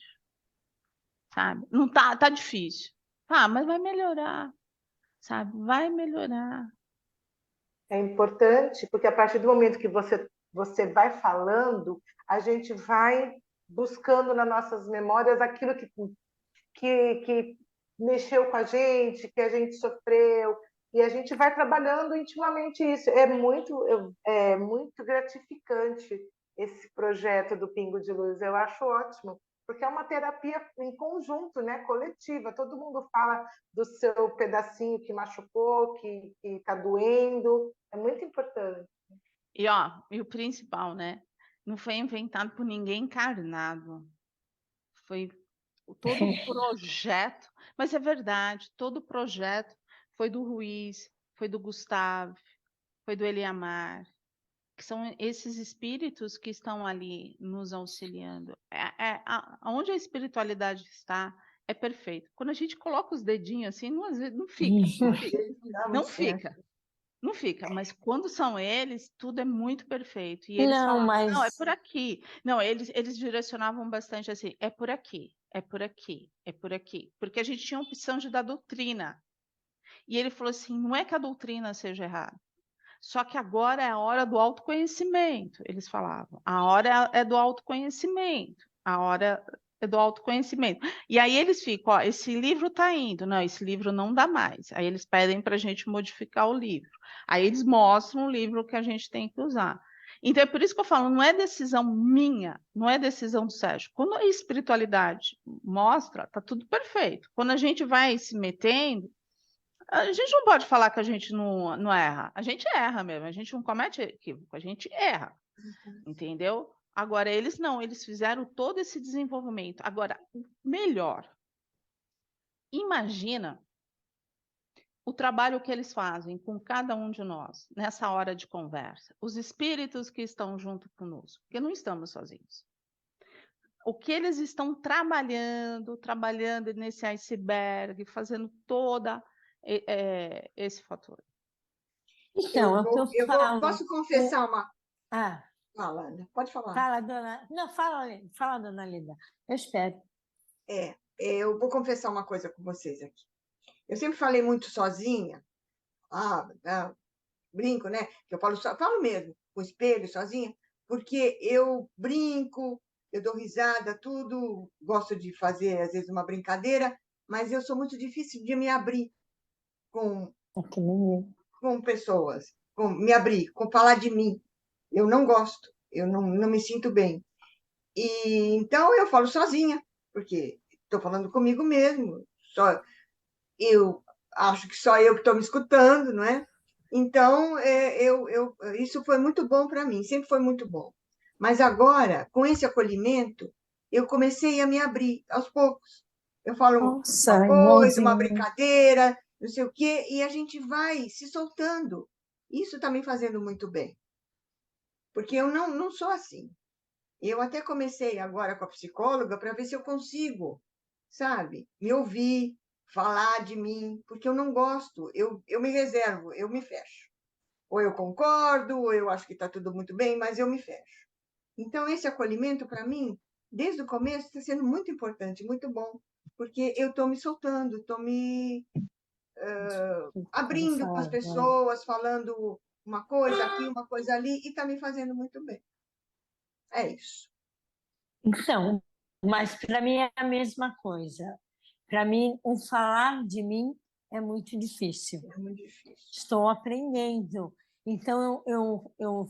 Sabe? Não tá difícil. Mas vai melhorar. Sabe? Vai melhorar. É importante, porque a partir do momento que você vai falando, a gente vai buscando nas nossas memórias aquilo que mexeu com a gente, que a gente sofreu, e a gente vai trabalhando intimamente isso. É muito gratificante esse projeto do Pingo de Luz, eu acho ótimo, porque é uma terapia em conjunto, né, coletiva. Todo mundo fala do seu pedacinho que machucou, que está doendo, é muito importante. E o principal, né? Não foi inventado por ninguém encarnado. Foi todo o projeto, mas é verdade, todo o projeto foi do Ruiz, foi do Gustavo, foi do Eliamar, que são esses espíritos que estão ali nos auxiliando. Onde a espiritualidade está, é perfeito. Quando a gente coloca os dedinhos assim, não fica. Não fica. Não fica, mas quando são eles, tudo é muito perfeito. E eles Não, falavam, não, é mas por aqui. Não, eles direcionavam bastante assim, é por aqui, é por aqui, é por aqui. Porque a gente tinha a opção de dar doutrina. E ele falou assim, não é que a doutrina seja errada. Só que agora é a hora do autoconhecimento, eles falavam. A hora é do autoconhecimento. A hora é do autoconhecimento. E aí eles ficam, ó, esse livro está indo. Não, esse livro não dá mais. Aí eles pedem para a gente modificar o livro. Aí eles mostram o livro que a gente tem que usar. Então, é por isso que eu falo, não é decisão minha, não é decisão do Sérgio. Quando a espiritualidade mostra, tá tudo perfeito. Quando a gente vai se metendo, a gente não pode falar que a gente não erra. A gente erra mesmo, a gente não comete equívoco, a gente erra, entendeu? Agora, eles não, eles fizeram todo esse desenvolvimento. Agora, melhor, imagina o trabalho que eles fazem com cada um de nós nessa hora de conversa, os espíritos que estão junto conosco, porque não estamos sozinhos. O que eles estão trabalhando nesse iceberg, fazendo toda esse fator. Então, é o que eu falo. Posso confessar uma. Ah, Fala, Ana, pode falar. fala, dona. Não, fala, dona Lida. Eu espero. Eu vou confessar uma coisa com vocês aqui. Eu sempre falei muito sozinha. Brinco, né? Que eu falo mesmo, com o espelho, sozinha, porque eu brinco, eu dou risada, tudo, gosto de fazer, às vezes, uma brincadeira, mas eu sou muito difícil de me abrir com pessoas, me abrir, com falar de mim. Eu não gosto, eu não me sinto bem. E então eu falo sozinha, porque estou falando comigo mesmo, eu acho que só eu que estou me escutando, não é? Então, isso foi muito bom para mim, sempre foi muito bom. Mas agora, com esse acolhimento, eu comecei a me abrir aos poucos. Eu falo Nossa, uma coisa, uma igualzinho. brincadeira, não sei o quê, e a gente vai se soltando. Isso está me fazendo muito bem. Porque eu não sou assim. Eu até comecei agora com a psicóloga para ver se eu consigo, sabe, me ouvir, falar de mim, porque eu não gosto, eu me reservo, eu me fecho. Ou eu concordo, ou eu acho que está tudo muito bem, mas eu me fecho. Então, esse acolhimento, para mim, desde o começo, está sendo muito importante, muito bom, porque eu estou me soltando, estou me abrindo com as pessoas, falando uma coisa aqui, uma coisa ali, e está me fazendo muito bem. É isso. Então, mas para mim é a mesma coisa. Para mim, o falar de mim é muito difícil. É muito difícil. Estou aprendendo. Então, eu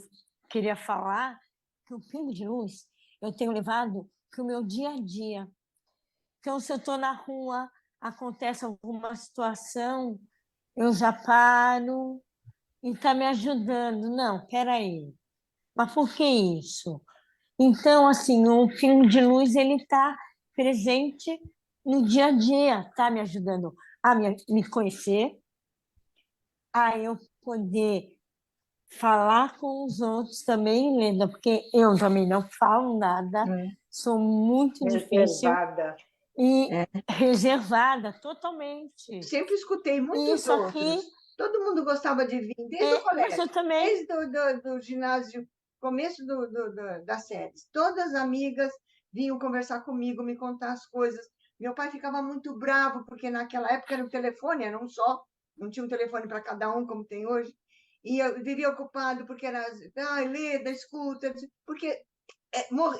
queria falar que o Pingo de Luz eu tenho levado para o meu dia a dia. Então, se eu estou na rua, acontece alguma situação, eu já paro e está me ajudando. Não, peraí. Mas por que isso? Então, assim, o Pingo de Luz ele está presente no dia a dia, está me ajudando a me conhecer, a eu poder falar com os outros também, Lenda, porque eu também não falo nada, sou muito difícil Reservada. e reservada totalmente. Sempre escutei muitos Isso aqui, outros. Todo mundo gostava de vir, desde o mas colégio, eu também. desde do ginásio, começo das séries. Todas as amigas vinham conversar comigo, me contar as coisas. Meu pai ficava muito bravo, porque naquela época era o telefone, era um só, não tinha um telefone para cada um, como tem hoje. E eu vivia ocupado, porque era, Leda, escuta, porque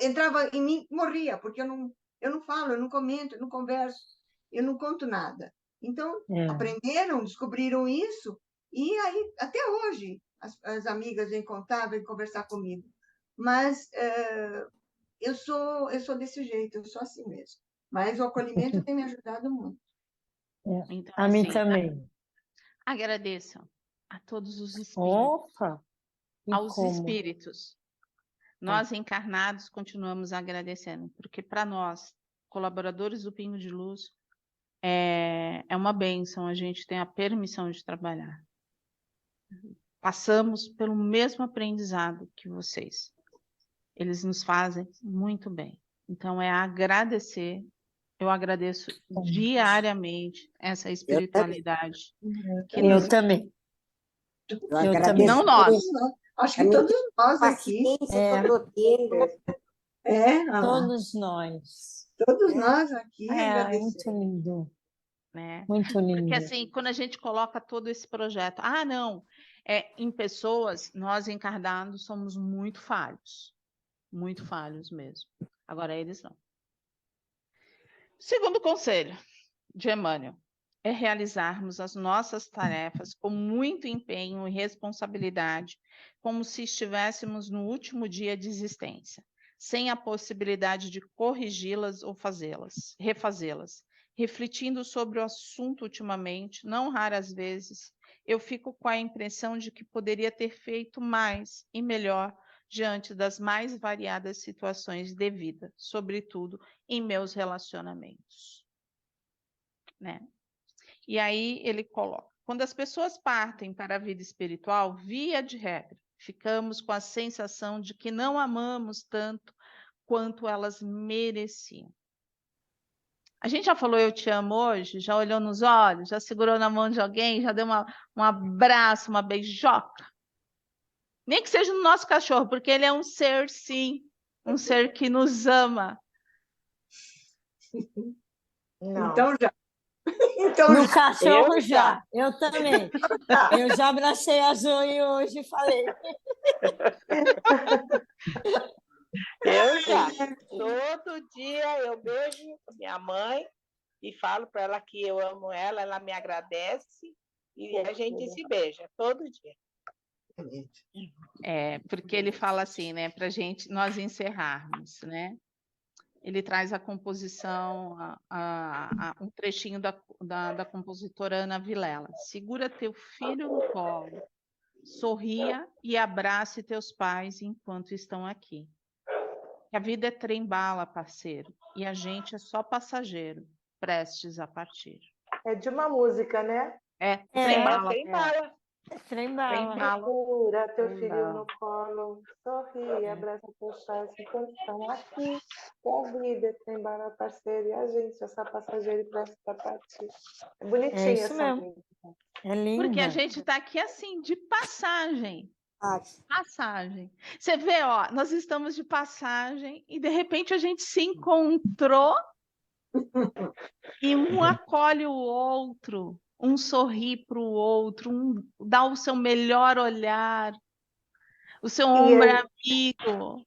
entrava em mim, morria, porque eu não falo, eu não comento, eu não converso, eu não conto nada. Então, aprenderam, descobriram isso, e aí, até hoje, as amigas vêm contar, vêm conversar comigo. Mas eu sou desse jeito, eu sou assim mesmo. Mas o acolhimento tem me ajudado muito. Então, A mim assim, também. agradeçam a todos os espíritos, Opa! E aos como? espíritos. Nós, encarnados, continuamos agradecendo, porque para nós, colaboradores do Pingo de Luz, é uma bênção a gente ter a permissão de trabalhar. Passamos pelo mesmo aprendizado que vocês. Eles nos fazem muito bem. Então, é agradecer. Eu agradeço diariamente essa espiritualidade. Eu também. Eu também. Não nós. Acho que todos nós aqui. Paciência que eu tô tendo. Todos nós. Todos nós aqui É agradecemos. muito lindo. Né? Muito lindo. Porque assim, quando a gente coloca todo esse projeto, não, em pessoas, nós encarnados somos muito falhos mesmo. Agora eles não. Segundo conselho de Emmanuel, é realizarmos as nossas tarefas com muito empenho e responsabilidade, como se estivéssemos no último dia de existência, sem a possibilidade de corrigi-las ou refazê-las. Refletindo sobre o assunto ultimamente, não raras vezes, eu fico com a impressão de que poderia ter feito mais e melhor diante das mais variadas situações de vida, sobretudo em meus relacionamentos, né? E aí ele coloca: quando as pessoas partem para a vida espiritual, via de regra, ficamos com a sensação de que não amamos tanto quanto elas mereciam. A gente já falou eu te amo hoje? Já olhou nos olhos? Já segurou na mão de alguém? Já deu um abraço, uma beijoca? Nem que seja no nosso cachorro, porque ele é um ser, sim, um ser que nos ama. Não. Então já. Então, No cachorro já. eu também. Eu já abracei a Zoe hoje e falei. Eu já. Todo dia eu beijo minha mãe e falo para ela que eu amo ela, ela me agradece e a gente se beija todo dia. É, porque ele fala assim, né, para gente nós encerrarmos, né? Ele traz a composição, um trechinho da compositora Ana Vilela. Segura teu filho no colo, sorria e abrace teus pais enquanto estão aqui. Que a vida é trem-bala, parceiro, e a gente é só passageiro, prestes a partir. É de uma música, né? Trem-bala. Trem-bala. Trem-bala. Segura teu filho Trem-bala. no colo, sorri, abraça teus pais enquanto estão aqui. Que a vida é trem-bala, parceiro, e a gente é só passageiro e presta a partir. É bonitinha É isso essa mesmo. música. É linda. Porque a gente está aqui assim, de passagem. Ah, Passagem. Você vê, ó, nós estamos de passagem e de repente a gente se encontrou e um acolhe o outro, um sorri para o outro, um dá o seu melhor olhar, o seu ombro amigo.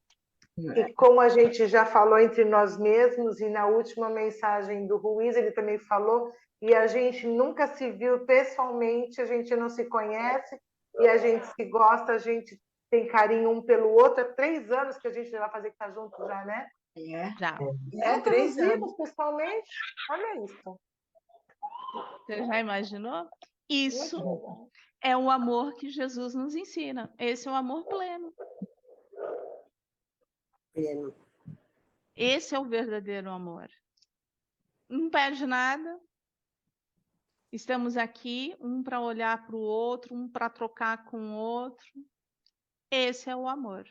E como a gente já falou entre nós mesmos, e na última mensagem do Ruiz ele também falou, e a gente nunca se viu pessoalmente, a gente não se conhece, e a gente se gosta, a gente tem carinho um pelo outro. Há 3 anos que a gente vai fazer que tá junto já, né? Já. Nunca 3 nos anos. vimos pessoalmente. Olha isso. Você já imaginou? Isso Muito legal. é o amor que Jesus nos ensina. Esse é o amor pleno. pleno. Esse é o verdadeiro amor. Não perde nada. Estamos aqui, um para olhar para o outro, um para trocar com o outro. Esse é o amor.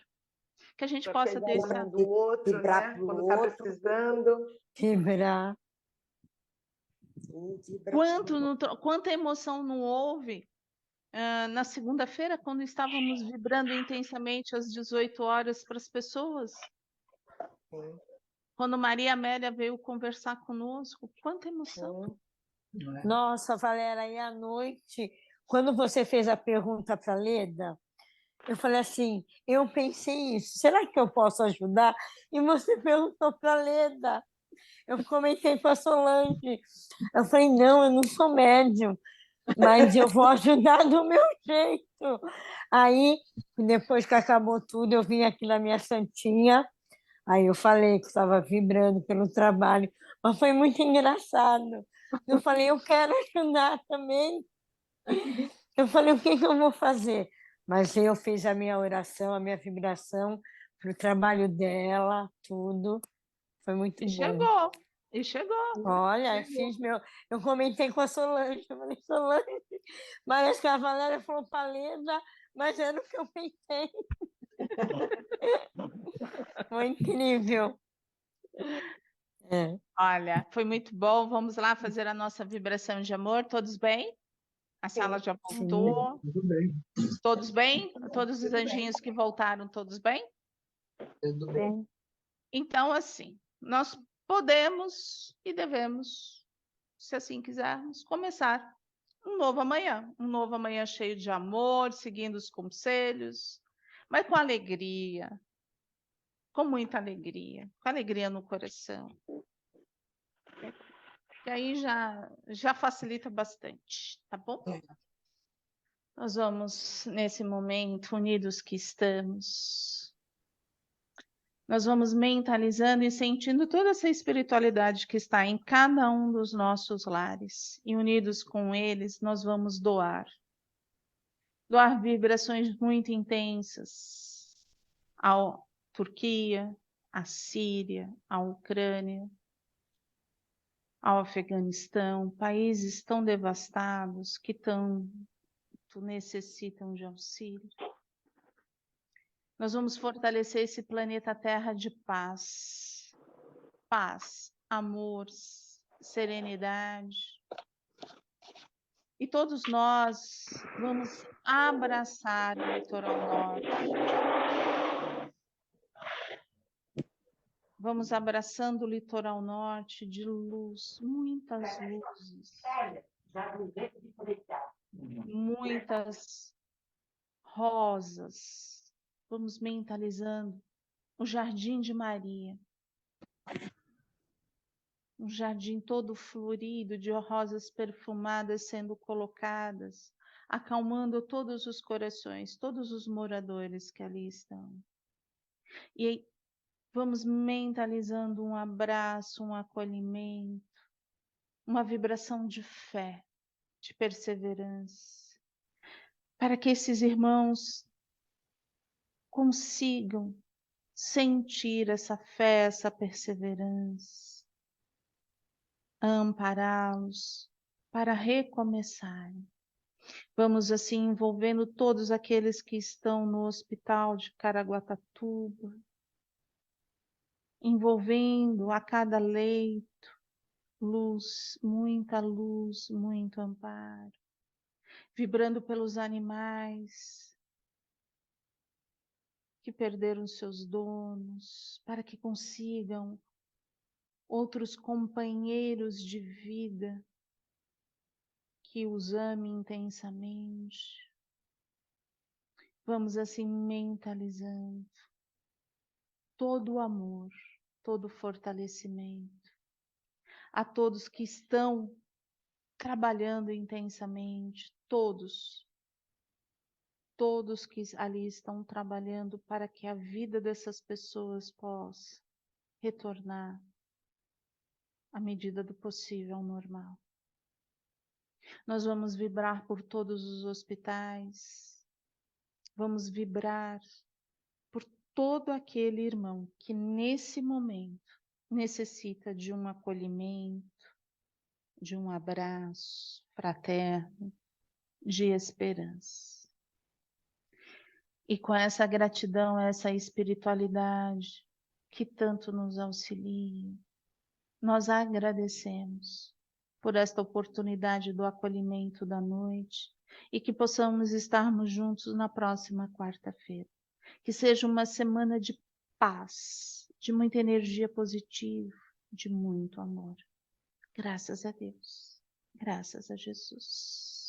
Que a gente Pra possa pegar ter na essa... mão do outro, Vibrar né? pro Quando está outro. precisando. Vibrar. Quanta emoção não houve na segunda-feira, quando estávamos vibrando intensamente às 18 horas para as pessoas? Quando Maria Amélia veio conversar conosco, quanta emoção. Nossa, Valéria, e à noite, quando você fez a pergunta para a Leda, eu falei assim, eu pensei isso, será que eu posso ajudar? E você perguntou para a Leda. Eu comentei com a Solange. Eu falei, não, eu não sou médium, mas eu vou ajudar do meu jeito. Aí, depois que acabou tudo, eu vim aqui na minha santinha, aí eu falei que estava vibrando pelo trabalho, mas foi muito engraçado. Eu falei, eu quero ajudar também. Eu falei, o que eu vou fazer? Mas eu fiz a minha oração, a minha vibração para o trabalho dela, tudo. Foi muito bom. E chegou. Olha, eu comentei com a Solange, eu falei, Solange, parece que a Valéria falou para Leda, mas era o que eu pensei. Foi incrível. Olha, foi muito bom. Vamos lá fazer a nossa vibração de amor. Todos bem? A sala já voltou. Tudo bem. Todos bem? Todos os anjinhos que voltaram, todos bem? Tudo bem. Então, assim, nós podemos e devemos, se assim quisermos, começar um novo amanhã cheio de amor, seguindo os conselhos, mas com alegria, com muita alegria, com alegria no coração. que aí já facilita bastante, tá bom? Nós vamos, nesse momento, unidos que estamos, nós vamos mentalizando e sentindo toda essa espiritualidade que está em cada um dos nossos lares. E unidos com eles, nós vamos doar. Doar vibrações muito intensas à Turquia, à Síria, à Ucrânia, ao Afeganistão, países tão devastados que tanto necessitam de auxílio. Nós vamos fortalecer esse planeta Terra de paz, paz, amor, serenidade. E todos nós vamos abraçar o litoral norte. Vamos abraçando o litoral norte de luz, muitas luzes, muitas rosas. Vamos mentalizando o Jardim de Maria. Um jardim todo florido de rosas perfumadas sendo colocadas, acalmando todos os corações, todos os moradores que ali estão. E aí, vamos mentalizando um abraço, um acolhimento, uma vibração de fé, de perseverança, para que esses irmãos consigam sentir essa fé, essa perseverança, ampará-los para recomeçarem. Vamos assim envolvendo todos aqueles que estão no hospital de Caraguatatuba, envolvendo a cada leito luz, muito amparo, vibrando pelos animais que perderam seus donos, para que consigam outros companheiros de vida que os amem intensamente. Vamos assim mentalizando todo o amor, todo o fortalecimento a todos que estão trabalhando intensamente, todos que ali estão trabalhando para que a vida dessas pessoas possa retornar à medida do possível ao normal. Nós vamos vibrar por todos os hospitais, vamos vibrar por todo aquele irmão que nesse momento necessita de um acolhimento, de um abraço fraterno, de esperança. E com essa gratidão, essa espiritualidade que tanto nos auxilia, nós agradecemos por esta oportunidade do acolhimento da noite e que possamos estarmos juntos na próxima quarta-feira. Que seja uma semana de paz, de muita energia positiva, de muito amor. Graças a Deus. Graças a Jesus.